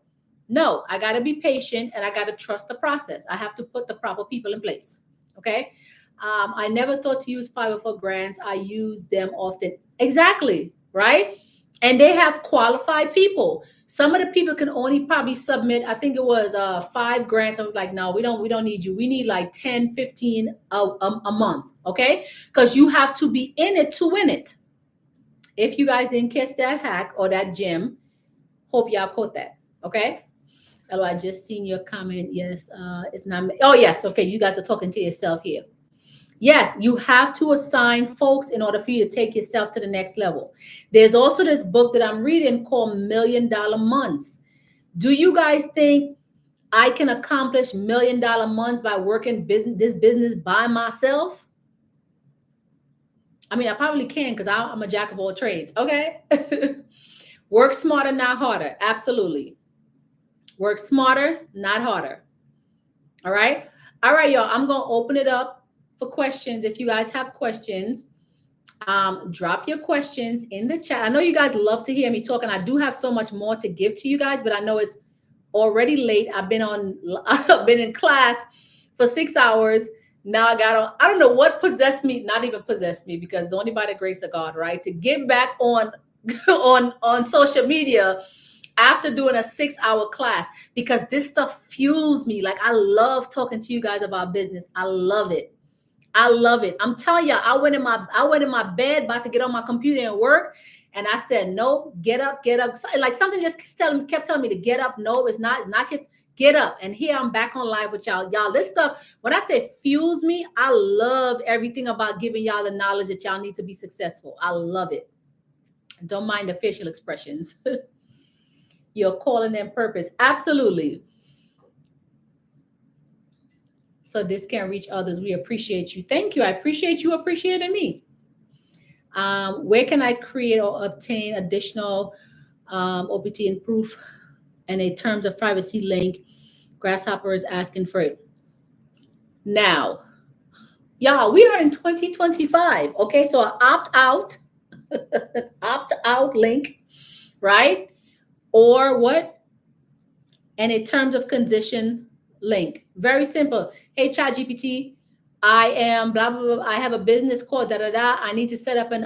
No, I got to be patient and I got to trust the process. I have to put the proper people in place. Okay. I never thought to use Fiverr for grants. I use them often. Exactly. Right. And they have qualified people. Some of the people can only probably submit, I think it was 5 grants. I was like, no, we don't need you. We need like 10, 15 a month. Okay. Because you have to be in it to win it. If you guys didn't catch that hack or that gem, hope y'all caught that. Okay. Hello, I just seen your comment. Yes, it's not. Oh, yes. Okay. You guys are talking to yourself here. Yes, you have to assign folks in order for you to take yourself to the next level. There's also this book that I'm reading called $1 Million Months. Do you guys think I can accomplish $1 million months by working this business by myself? I mean, I probably can because I'm a jack of all trades. Okay. Work smarter, not harder. Absolutely. Work smarter, not harder. All right. All right, y'all. I'm going to open it up for questions. If you guys have questions, drop your questions in the chat. I know you guys love to hear me talk, and I do have so much more to give to you guys, but I know it's already late. I've been in class for 6 hours. Now I don't know what possessed me, not even possessed me, because it's only by the grace of God, right? To get back on on social media after doing a 6-hour class, because this stuff fuels me. Like, I love talking to you guys about business. I love it. I love it. I'm telling you, I went in my bed about to get on my computer and work. And I said, no, get up. Like something just kept telling me to get up. No, it's not just get up. And here I'm back on live with y'all. Y'all, this stuff, when I say fuels me, I love everything about giving y'all the knowledge that y'all need to be successful. I love it. Don't mind the facial expressions. You're calling them purpose. Absolutely. So this can reach others. We appreciate you. Thank you. I appreciate you appreciating me. Where can I create or obtain additional OPT and proof and a terms of privacy link? Grasshopper is asking for it. Now, y'all, we are in 2025. Okay, so an opt-out link, right? Or what? And a terms of condition link. Very simple. Hey, ChatGPT, I am blah, blah, blah. I have a business called da, da, da. I need to set up an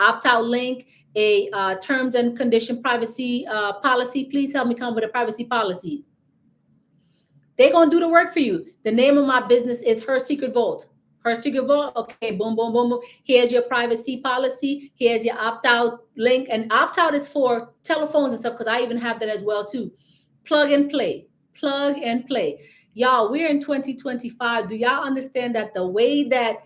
opt-out link, a terms and condition privacy policy. Please help me come with a privacy policy. They're going to do the work for you. The name of my business is Her Secret Vault. Her secret vault, okay, boom, boom, boom, boom. Here's your privacy policy. Here's your opt-out link. And opt-out is for telephones and stuff, because I even have that as well too. Plug and play. Plug and play. Y'all, we're in 2025. Do y'all understand that the way that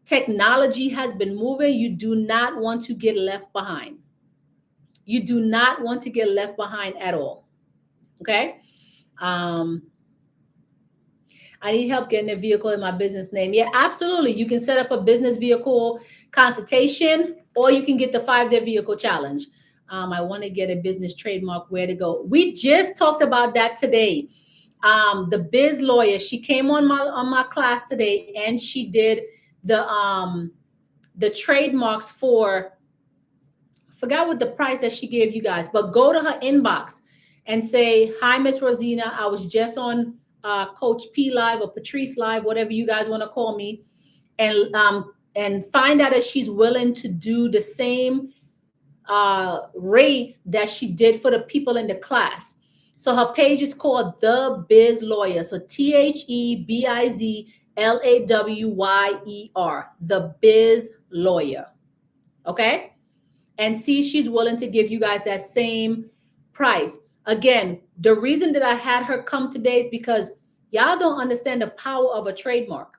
technology has been moving, you do not want to get left behind. You do not want to get left behind at all. Okay? I need help getting a vehicle in my business name. Yeah, absolutely. You can set up a business vehicle consultation, or you can get the 5-day vehicle challenge. I want to get a business trademark. Where to go? We just talked about that today. The biz lawyer, she came on my class today, and she did the trademarks for, I forgot what the price that she gave you guys, but go to her inbox and say, hi, Miss Rosina, I was just on Coach P Live or Patrice Live, whatever you guys want to call me, and find out if she's willing to do the same rate that she did for the people in the class. So her page is called The Biz Lawyer. So TheBizLawer, The Biz Lawyer. Okay? And see, she's willing to give you guys that same price. Again, the reason that I had her come today is because y'all don't understand the power of a trademark.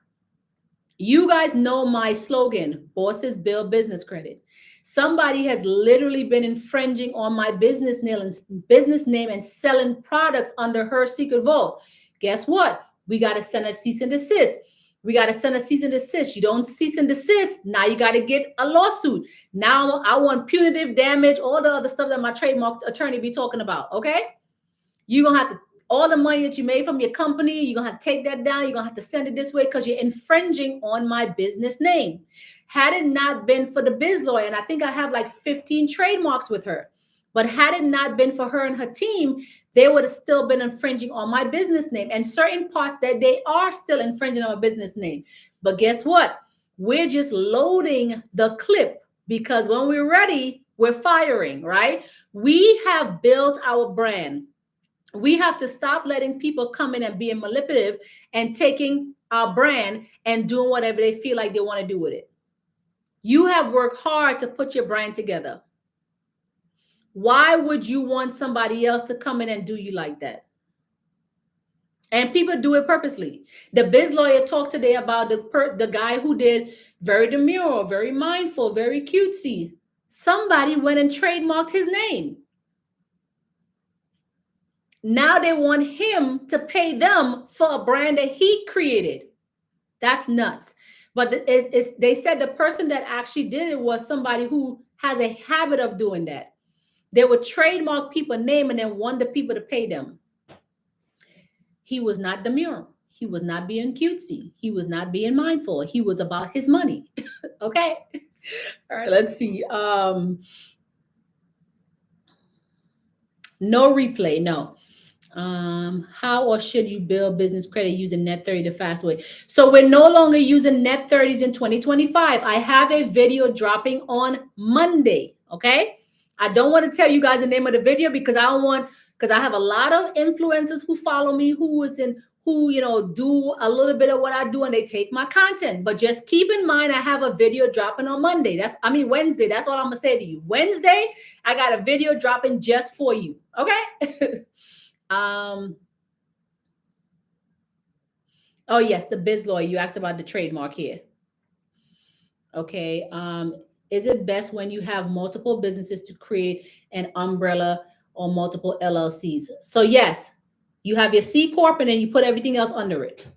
You guys know my slogan, bosses build business credit. Somebody has literally been infringing on my business name and selling products under her secret vault. Guess what? We got to send a cease and desist. You don't cease and desist. Now you got to get a lawsuit. Now I want punitive damage, all the other stuff that my trademark attorney be talking about. Okay. You're going to have to, all the money that you made from your company, you're going to have to take that down. You're going to have to send it this way because you're infringing on my business name. Had it not been for the biz lawyer, and I think I have like 15 trademarks with her, but had it not been for her and her team, they would have still been infringing on my business name, and certain parts that they are still infringing on my business name. But guess what? We're just loading the clip, because when we're ready, we're firing, right? We have built our brand. We have to stop letting people come in and being manipulative and taking our brand and doing whatever they feel like they want to do with it. You have worked hard to put your brand together. Why would you want somebody else to come in and do you like that? And people do it purposely. The biz lawyer talked today about the guy who did very demure, very mindful, very cutesy. Somebody went and trademarked his name. Now they want him to pay them for a brand that he created. That's nuts. But they said the person that actually did it was somebody who has a habit of doing that. They would trademark people's name and then want the people to pay them. He was not demure. He was not being cutesy. He was not being mindful. He was about his money. Okay. All right, let's see. No replay, no. How or should you build business credit using Net 30 the fast way? So we're no longer using Net 30s in 2025. I have a video dropping on Monday. Okay. I don't want to tell you guys the name of the video because I have a lot of influencers who follow me, who do a little bit of what I do, and they take my content. But just keep in mind, I have a video dropping on Wednesday. That's all I'm gonna say to you. Wednesday, I got a video dropping just for you. Okay. Oh yes, the biz lawyer. You asked about the trademark here. Okay. Is it best when you have multiple businesses to create an umbrella or multiple LLCs? So yes, you have your C Corp and then you put everything else under it.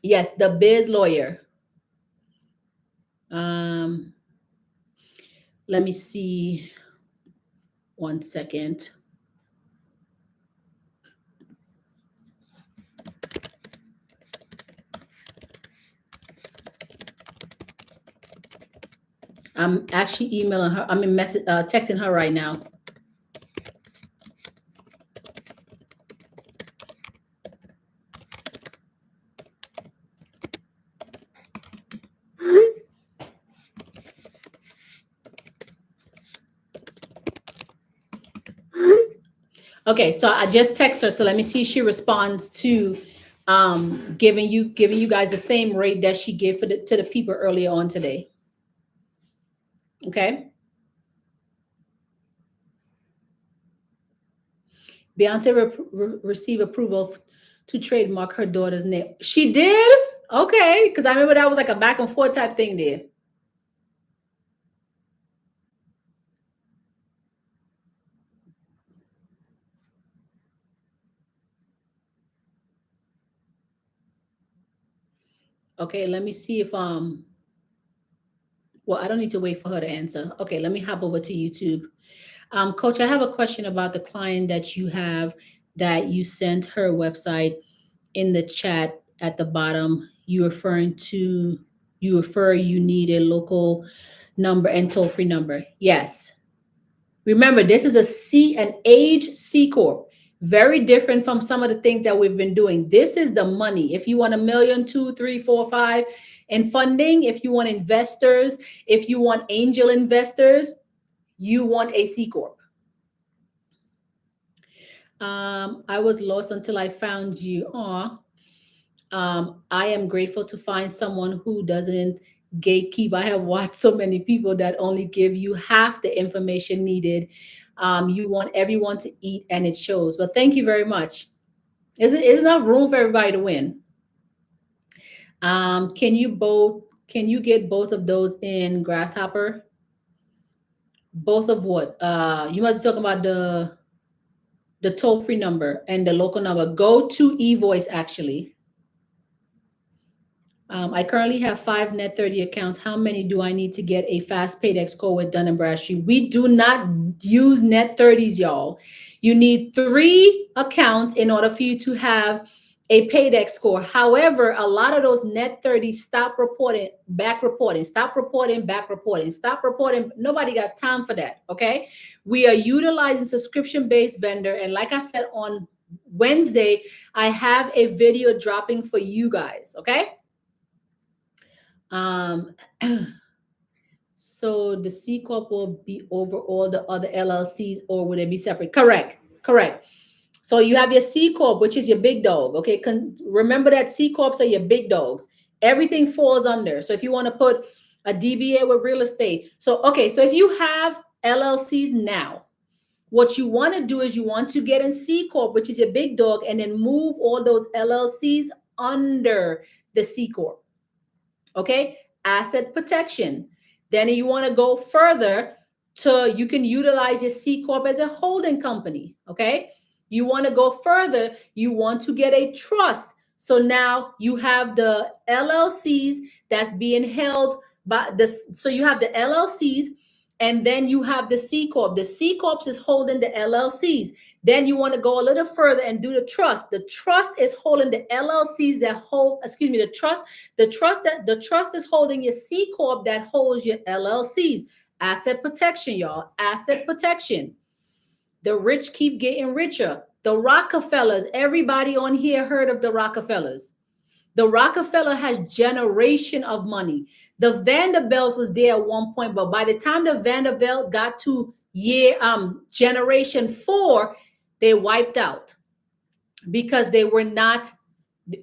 Yes, the biz lawyer. Let me see. 1 second. I'm actually emailing her. I'm texting her right now. Okay, so I just text her. So let me see if she responds to giving you guys the same rate that she gave to the people earlier on today. Okay. Beyonce received approval to trademark her daughter's name. She did? Okay, because I remember that was like a back and forth type thing there. Okay, let me see if well, I don't need to wait for her to answer. Okay, let me hop over to YouTube. Coach, I have a question about the client that you have that you sent her website in the chat at the bottom. You need a local number and toll-free number. Yes. Remember, this is an age C corp. Very different from some of the things that we've been doing. This is the money. If you want 1,000,000, 2, 3, 4, 5 in funding, if you want investors, if you want angel investors, you want a C corp. I was lost until I found you. Aw. I am grateful to find someone who doesn't gatekeep. I have watched so many people that only give you half the information needed. You want everyone to eat, and it shows. Well, thank you very much. Is enough room for everybody to win? Can you get both of those in Grasshopper? Both of what? You must be talking about the toll free number and the local number. Go to eVoice actually. I currently have 5 Net 30 accounts. How many do I need to get a fast paydex score with Dun & Bradstreet? We do not use Net 30s, y'all. You need 3 accounts in order for you to have a paydex score. However, a lot of those Net 30s stop reporting, back reporting, stop reporting, back reporting, stop reporting. Nobody got time for that, okay? We are utilizing subscription-based vendor. And like I said on Wednesday, I have a video dropping for you guys, okay? So the C corp will be over all the other LLCs, or would it be separate? Correct. So you have your C corp, which is your big dog. Okay, remember that C corps are your big dogs. Everything falls under. So if you want to put a DBA with real estate, so if you have LLCs now, what you want to do is you want to get in C corp, which is your big dog, and then move all those LLCs under the C corp. Okay, asset protection. Then you want to go further to, you can utilize your C corp as a holding company. Okay, you want to go further, you want to get a trust. So now you have the LLCs that's being held by this. So you have the LLCs, and then you have the C corp. The C corp is holding the LLCs. Then you want to go a little further and do the trust. The trust is holding the LLCs that hold, the trust is holding your C corp that holds your LLCs. Asset protection, y'all. Asset protection. The rich keep getting richer. The Rockefellers, everybody on here heard of the Rockefellers. The Rockefeller has generation of money. The Vanderbilts was there at one point, but by the time the Vanderbilt got to generation 4, they wiped out because they were not.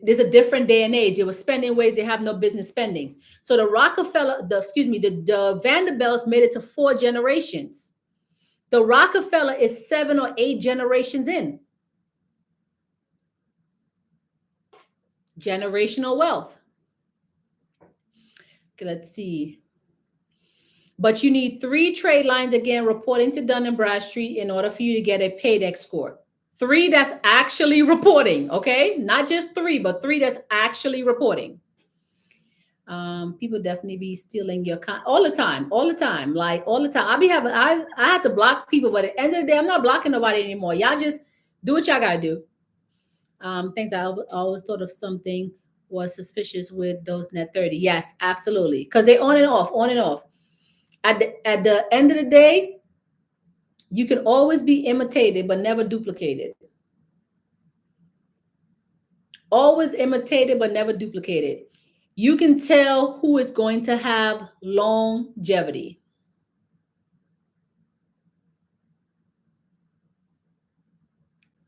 There's a different day and age. They were spending ways they have no business spending. So the the Vanderbilts made it to 4 generations. The Rockefeller is 7 or 8 generations in. Generational wealth. Okay, let's see. But you need 3 trade lines, again, reporting to Dun & Bradstreet in order for you to get a paydex score. 3 that's actually reporting, okay? Not just 3, but 3 that's actually reporting. People definitely be stealing your all the time, like all the time. I had to block people, but at the end of the day, I'm not blocking nobody anymore. Y'all just do what y'all gotta do. Things I always thought of something was suspicious with those Net 30. Yes, absolutely, because they on and off. At the end of the day, you can always be imitated but never duplicated. Always imitated but never duplicated. You can tell who is going to have longevity.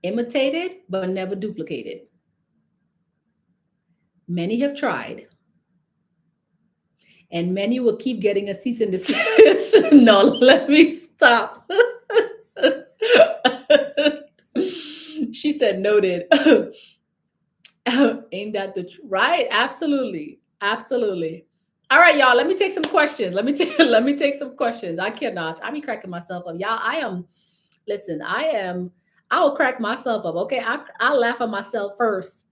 Imitated but never duplicated. Many have tried, and many will keep getting a cease and desist. No, let me stop. She said, noted. Ain't that the right? Absolutely. Absolutely. All right, y'all. Let me take some questions. Let me take some questions. I cannot. I be cracking myself up. Y'all, I am listen, I will crack myself up. Okay. I'll laugh at myself first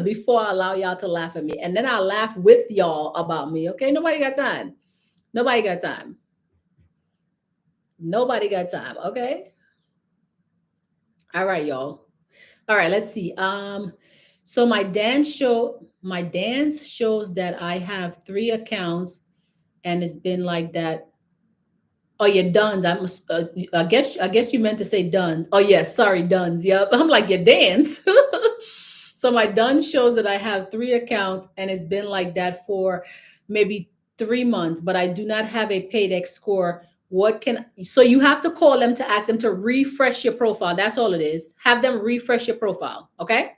before I allow y'all to laugh at me. And then I'll laugh with y'all about me. Okay. Nobody got time. Nobody got time. Nobody got time. Okay. All right, y'all. All right, let's see. So my dance shows that I have 3 accounts, and it's been like that. Oh yeah, Duns. I guess you meant to say Duns. Oh yeah, sorry, Duns. Yep. I'm like, your dance. So my Duns shows that I have 3 accounts, and it's been like that for maybe 3 months, but I do not have a paydex score. What can so you have to call them to ask them to refresh your profile. That's all it is. Have them refresh your profile. Okay.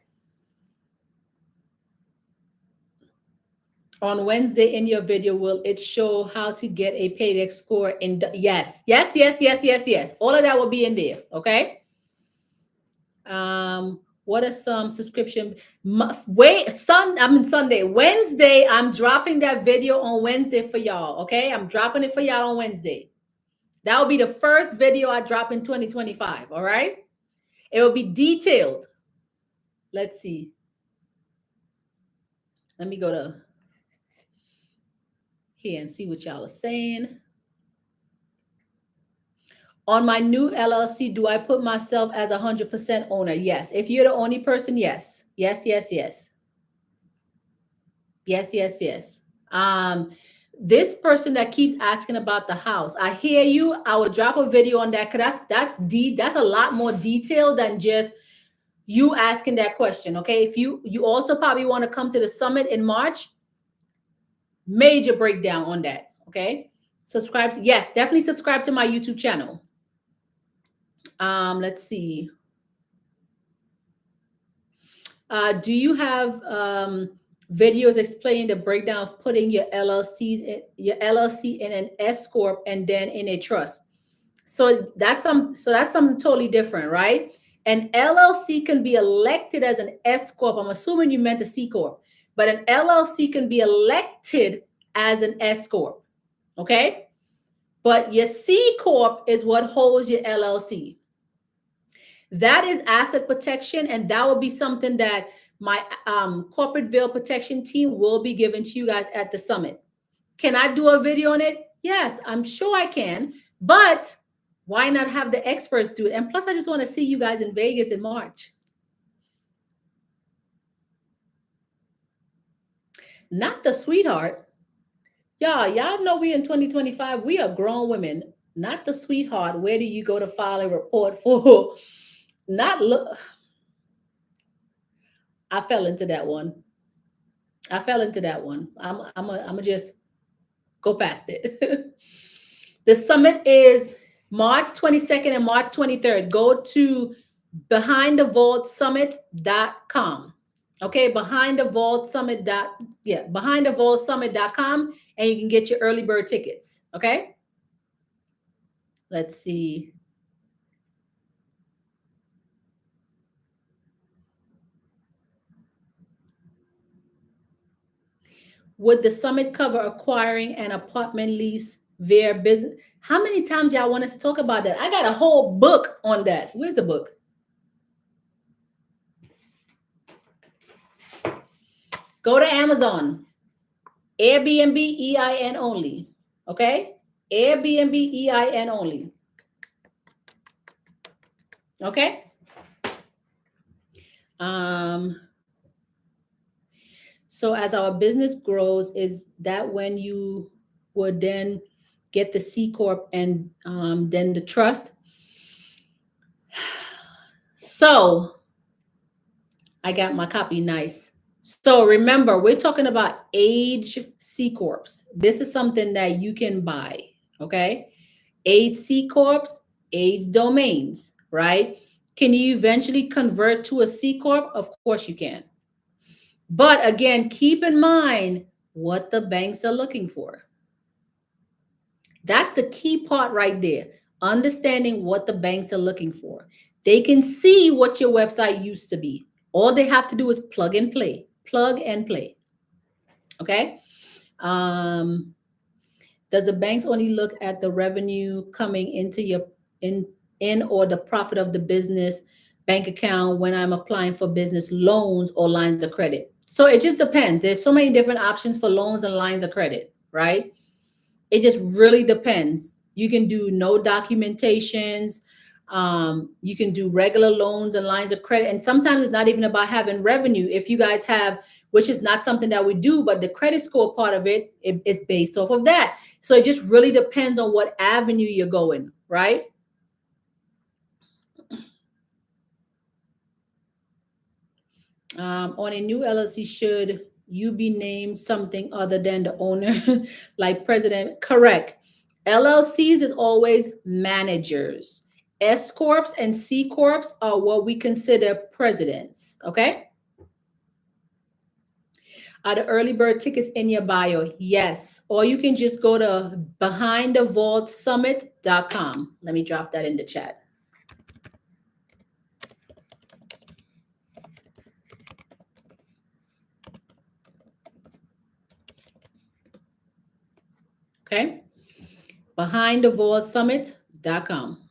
On Wednesday in your video, will it show how to get a paydex score? In yes, yes, yes, yes, yes, yes. All of that will be in there. Okay. What are some subscription? Sunday, Wednesday. I'm dropping that video on Wednesday for y'all. Okay, I'm dropping it for y'all on Wednesday. That will be the first video I drop in 2025. All right, it will be detailed. Let's see. Let me go to here and see what y'all are saying. On my new LLC, do I put myself as 100% owner? Yes. If you're the only person, yes. Yes, yes, yes. Yes, yes, yes. This person that keeps asking about the house, I hear you. I will drop a video on that because that's a lot more detailed than just you asking that question. Okay. If you also probably want to come to the summit in March, major breakdown on that. Okay. Yes, definitely subscribe to my YouTube channel. Let's see. Do you have videos explaining the breakdown of putting your LLC in an S corp and then in a trust? So that's something totally different, right? An LLC can be elected as an S corp. I'm assuming you meant a C corp, but an LLC can be elected as an S corp. Okay, but your C corp is what holds your LLC. That is asset protection, and that will be something that my corporate veil protection team will be giving to you guys at the summit. Can I do a video on it? Yes, I'm sure I can, but why not have the experts do it? And plus, I just want to see you guys in Vegas in March. Not the sweetheart. Y'all know we in 2025, we are grown women. Not the sweetheart. Where do you go to file a report for? Not look. I fell into that one. I'm gonna just go past it. The summit is March 22nd and March 23rd. Go to behindthevaultsummit.com. Okay, behindthevaultsummit.com, and you can get your early bird tickets. Okay. Let's see. Would the summit cover acquiring an apartment lease via business? How many times y'all want us to talk about that? I got a whole book on that. Where's the book? Go to Amazon. Airbnb EIN Only. Okay? Airbnb EIN Only. Okay? So as our business grows, is that when you would then get the C Corp and then the trust? So I got my copy. Nice. So remember, we're talking about age C Corps. This is something that you can buy. Okay? Age C Corps, age domains, right? Can you eventually convert to a C Corp? Of course you can. But again, keep in mind what the banks are looking for. That's the key part right there. Understanding what the banks are looking for. They can see what your website used to be. All they have to do is plug and play. Plug and play. Okay. Um, does the banks only look at the revenue coming into your in in or the profit of the business bank account when I'm applying for business loans or lines of credit? So it just depends. There's so many different options for loans and lines of credit, right? It just really depends. You can do no documentations. You can do regular loans and lines of credit. And sometimes it's not even about having revenue. If you guys have, which is not something that we do, but the credit score part of it's based off of that. So it just really depends on what avenue you're going, right? On a new LLC, should you be named something other than the owner, like president? Correct. LLCs is always managers. S corps and C corps are what we consider presidents. Okay. Are the early bird tickets in your bio? Yes. Or you can just go to behindthevaultsummit.com. Let me drop that in the chat. Okay. Behindthevaultsummit.com.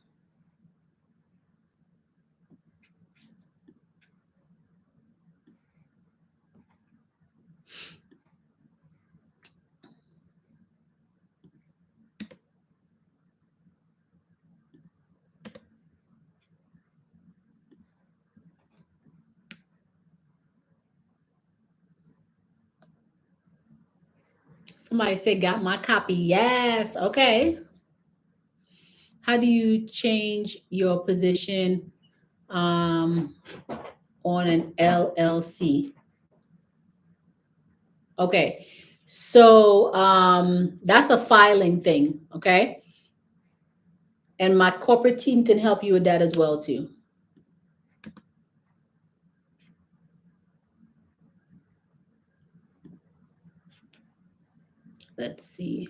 Somebody said, got my copy. Yes. Okay. How do you change your position um, on an LLC? Okay. So that's a filing thing. Okay. And my corporate team can help you with that as well, too. Let's see.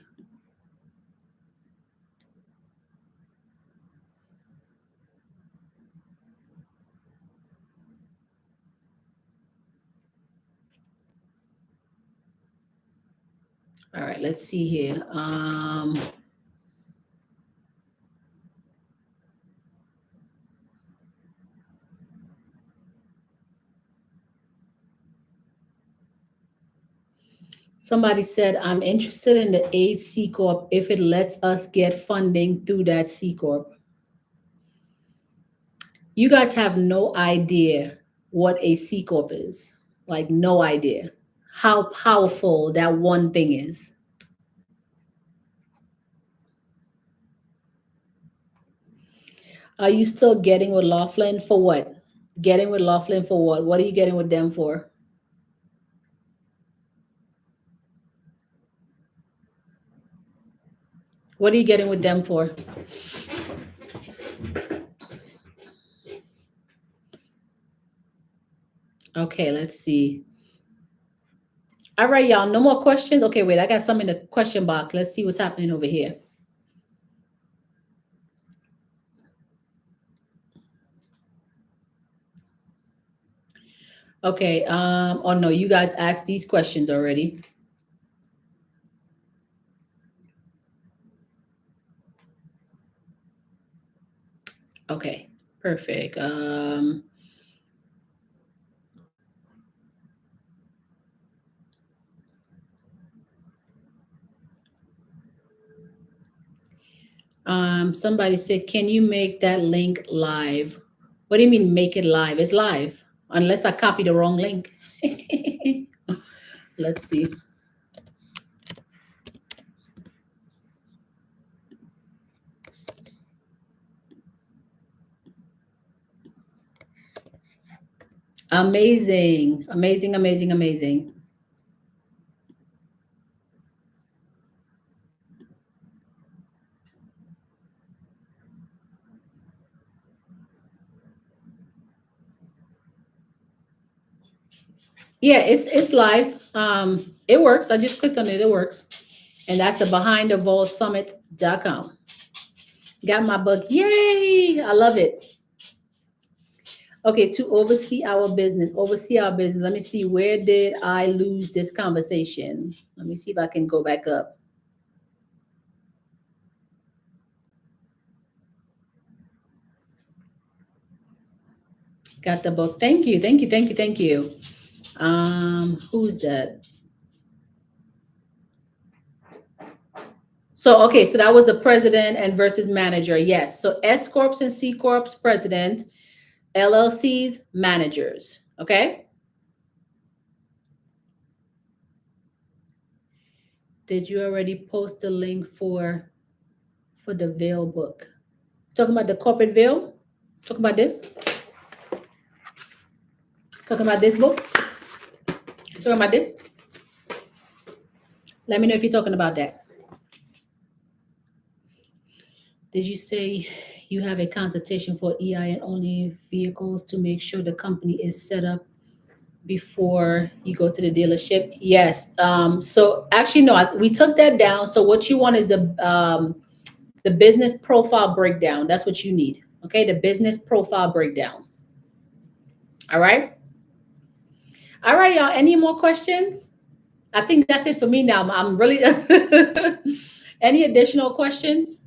All right, let's see here. Somebody said, I'm interested in the AIDS C Corp if it lets us get funding through that C Corp. You guys have no idea what a C Corp is. Like, no idea how powerful that one thing is. Are you still getting with Laughlin for what? Getting with Laughlin for what? What are you getting with them for? What are you getting with them for? Okay, let's see. All right, y'all. No more questions? Okay, wait. I got some in the question box. Let's see what's happening over here. Okay. Oh no, you guys asked these questions already. Okay, perfect. Somebody said, can you make that link live? What do you mean make it live? It's live, unless I copy the wrong link. Let's see. Amazing, amazing, amazing, amazing. Yeah, it's live. It works. I just clicked on it. It works. And that's the behindthevaultsummit.com. Got my book. Yay! I love it. Okay, to oversee our business. Oversee our business. Let me see. Where did I lose this conversation? Let me see if I can go back up. Got the book. Thank you. Thank you. Thank you. Thank you. Who's that? So okay, so that was a president and versus manager. Yes. So S corps and C corps president, LLCs managers. Okay. Did you already post the link for the veil book? Talking about the corporate veil? Talking about this? Talking about this book? Talking about this? Let me know if you're talking about that. Did you say you have a consultation for EIN only vehicles to make sure the company is set up before you go to the dealership? Yes. So actually, no, we took that down. So what you want is the business profile breakdown. That's what you need. Okay, the business profile breakdown. All right. All right, y'all. Any more questions? I think that's it for me now. I'm really. Any additional questions?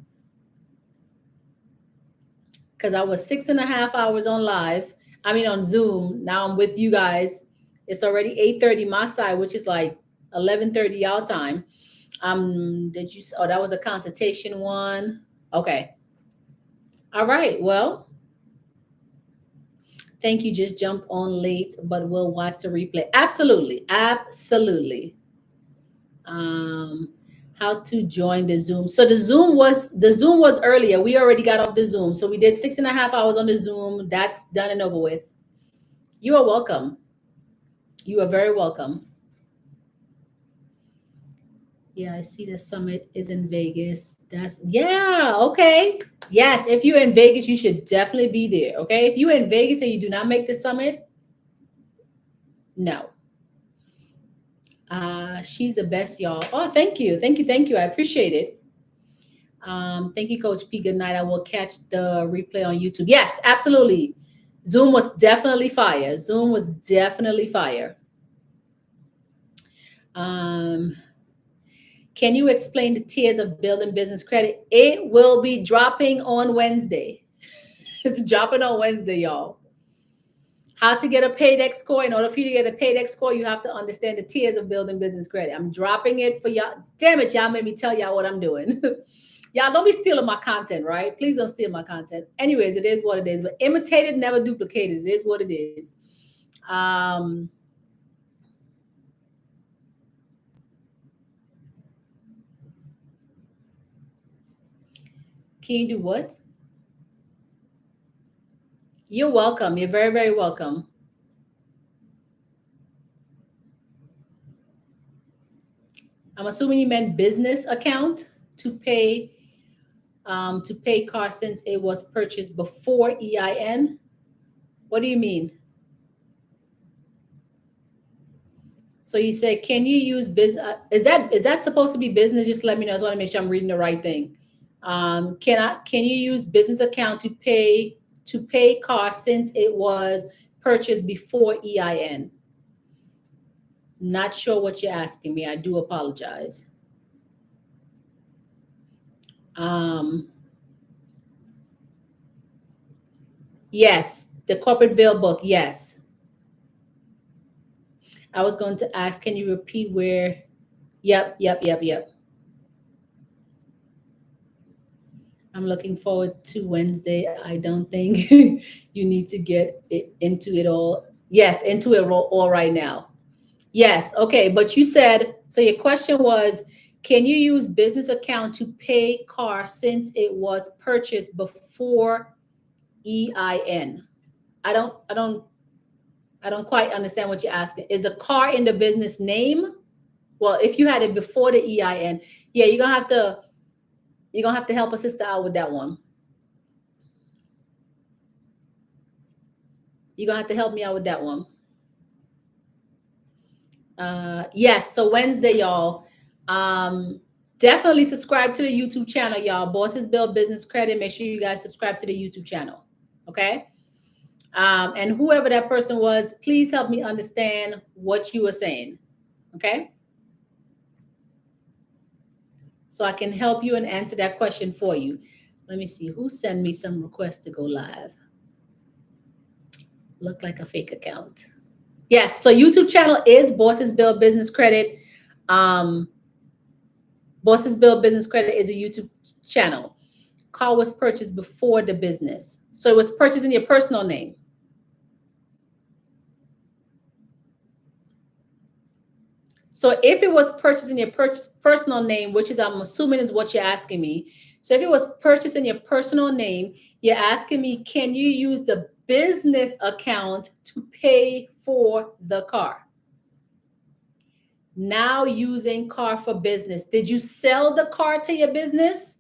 Because I was 6.5 hours on live. I mean on Zoom. Now I'm with you guys. It's already 8:30 my side, which is like 11:30 y'all time. Did you? Oh, that was a consultation one. Okay. All right. Well, thank you. Just jumped on late, but we'll watch the replay. Absolutely. Absolutely. Um, how to join the Zoom. So the Zoom was earlier. We already got off the Zoom. So we did 6.5 hours on the Zoom. That's done and over with. You are welcome. You are very welcome. Yeah, I see the summit is in Vegas. That's yeah, okay. Yes, if you're in Vegas, you should definitely be there. Okay. If you're in Vegas and you do not make the summit, no. She's the best, y'all. Oh, thank you. Thank you. Thank you. I appreciate it. Thank you, Coach P. Good night. I will catch the replay on YouTube. Yes, absolutely. Zoom was definitely fire. Zoom was definitely fire. Um, can you explain the tiers of building business credit? It will be dropping on Wednesday. It's dropping on Wednesday, y'all. How to get a paydex score. In order for you to get a paydex score, you have to understand the tiers of building business credit. I'm dropping it for y'all. Damn it, y'all made me tell y'all what I'm doing. Y'all don't be stealing my content, right? Please don't steal my content. Anyways, it is what it is. But imitated, never duplicated. It is what it is. Um, can you do what? You're welcome. You're very, very welcome. I'm assuming you meant business account to pay car since it was purchased before EIN. What do you mean? So you said, can you use business? Is that supposed to be business? Just let me know. I just want to make sure I'm reading the right thing. Can you use business account to pay car since it was purchased before EIN? Not sure what you're asking me. I do apologize. Um, yes, the corporate veil book. Yes. I was going to ask, can you repeat where? Yep, yep, yep, yep. I'm looking forward to Wednesday. I don't think you need to get into it all. Yes, into it all right now. Yes, okay. But you said, so your question was, can you use business account to pay car since it was purchased before EIN? I don't quite understand what you're asking. Is the car in the business name? Well, if you had it before the EIN, yeah, you're gonna have to help a sister out with that one. You're gonna have to help me out with that one. Yes, so Wednesday, y'all. Um, Definitely subscribe to the YouTube channel, y'all. Bosses Build Business Credit. Make sure you guys subscribe to the YouTube channel. Okay. And whoever that person was, please help me understand what you were saying. Okay. So I can help you and answer that question for you. Let me see who sent me some requests to go live. Look like a fake account. Yes. So YouTube channel is Bosses Build Business Credit. Um, Bosses Build Business Credit is a YouTube channel. Car was purchased before the business. So it was purchased in your personal name. So if it was purchased in your personal name, which is I'm assuming is what you're asking me. So if it was purchased in your personal name, you're asking me, can you use the business account to pay for the car? Now using car for business. Did you sell the car to your business?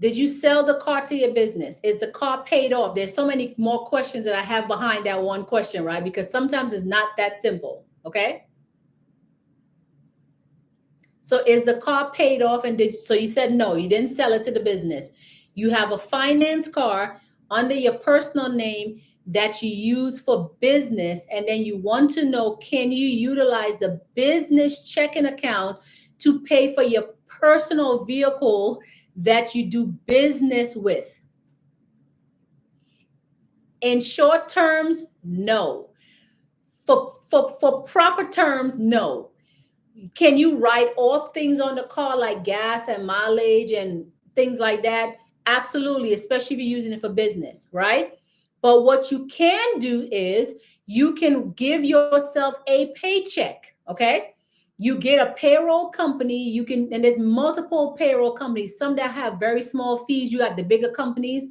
Did you sell the car to your business? Is the car paid off? There's so many more questions that I have behind that one question, right? Because sometimes it's not that simple. Okay. So is the car paid off? And so you said no, you didn't sell it to the business. You have a finance car under your personal name that you use for business. And then you want to know, can you utilize the business checking account to pay for your personal vehicle that you do business with? In short terms, no. For proper terms, no. Can you write off things on the car like gas and mileage and things like that? Absolutely, especially if you're using it for business, right? But what you can do is you can give yourself a paycheck, okay? You get a payroll company, you can, and there's multiple payroll companies, some that have very small fees, you got the bigger companies,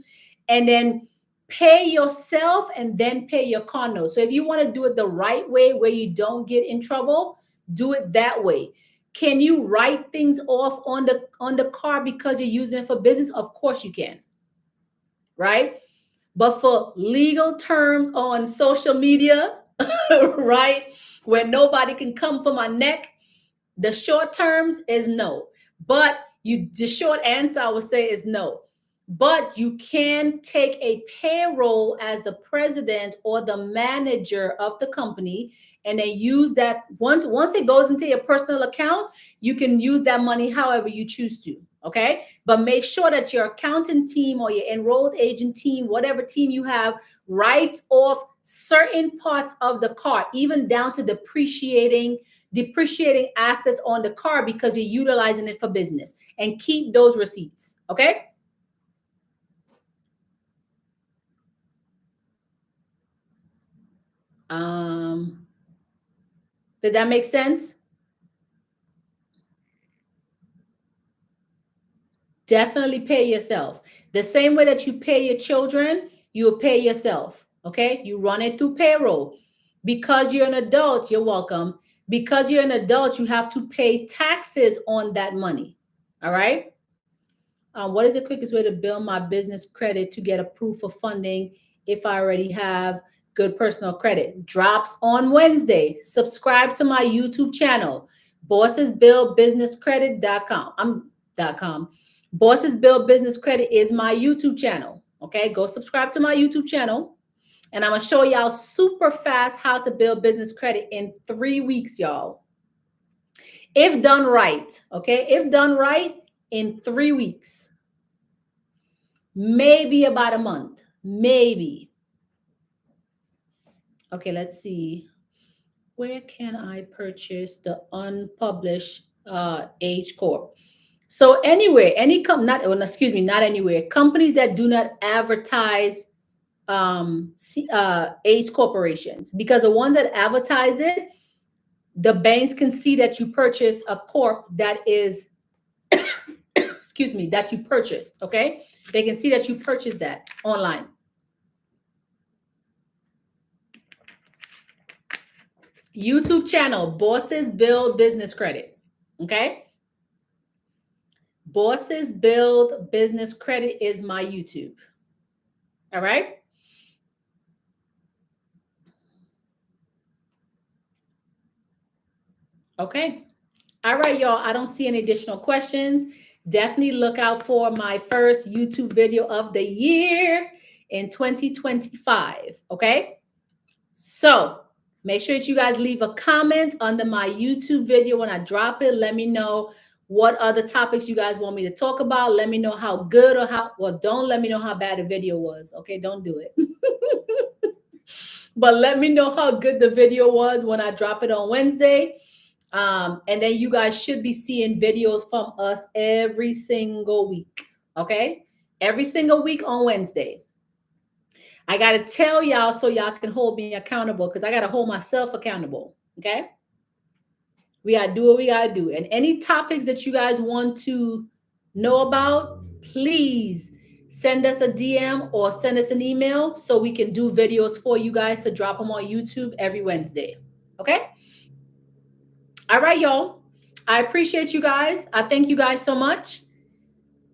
and then pay yourself and then pay your car note. So if you want to do it the right way where you don't get in trouble, do it that way. Can you write things off on the car because you're using it for business? Of course you can, right? But for legal terms on social media, right, where nobody can come for my neck, the short terms is no. But the short answer I would say is no. But you can take a payroll as the president or the manager of the company, and then use that once it goes into your personal account, you can use that money however you choose to. Okay. But make sure that your accountant team or your enrolled agent team, whatever team you have, writes off certain parts of the car, even down to depreciating assets on the car because you're utilizing it for business, and keep those receipts. Okay. Um, did that make sense? Definitely pay yourself. The same way that you pay your children, you'll pay yourself. Okay. You run it through payroll. Because you're an adult, you're welcome. Because you're an adult, you have to pay taxes on that money. All right. What is the quickest way to build my business credit to get approved for funding if I already have good personal credit? Drops on Wednesday. Subscribe to my YouTube channel, bossesbuildbusinesscredit.com. .com. Bosses Build Business Credit is my YouTube channel. Okay, go subscribe to my YouTube channel. And I'm going to show y'all super fast how to build business credit in 3 weeks, y'all. If done right, okay? If done right, in 3 weeks. Maybe about a month. Maybe. Okay, let's see. Where can I purchase the unpublished Age Corp? So anywhere, not anywhere. Companies that do not advertise age corporations, because the ones that advertise it, the banks can see that you purchase a corp that is that you purchased. Okay, they can see that you purchased that online. YouTube channel, Bosses Build Business Credit. Okay, Bosses Build Business Credit is my YouTube. All right. Okay. All right, y'all. I don't see any additional questions. Definitely look out for my first YouTube video of the year in 2025. Okay. So make sure that you guys leave a comment under my YouTube video when I drop it. Let me know what other topics you guys want me to talk about. Let me know how good or how, well, don't let me know how bad the video was. Okay. Don't do it. But let me know how good the video was when I drop it on Wednesday. And then you guys should be seeing videos from us every single week. Okay. Every single week on Wednesday. I got to tell y'all so y'all can hold me accountable because I got to hold myself accountable. Okay. We got to do what we got to do. And any topics that you guys want to know about, please send us a DM or send us an email so we can do videos for you guys to drop them on YouTube every Wednesday. Okay. All right, y'all. I appreciate you guys. I thank you guys so much.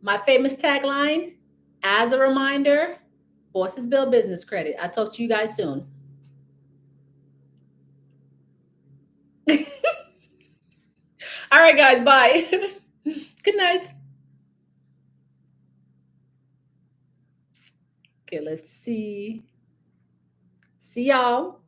My famous tagline, as a reminder, bosses build business credit. I'll talk to you guys soon. All right, guys. Bye. Good night. Okay, let's see. See y'all.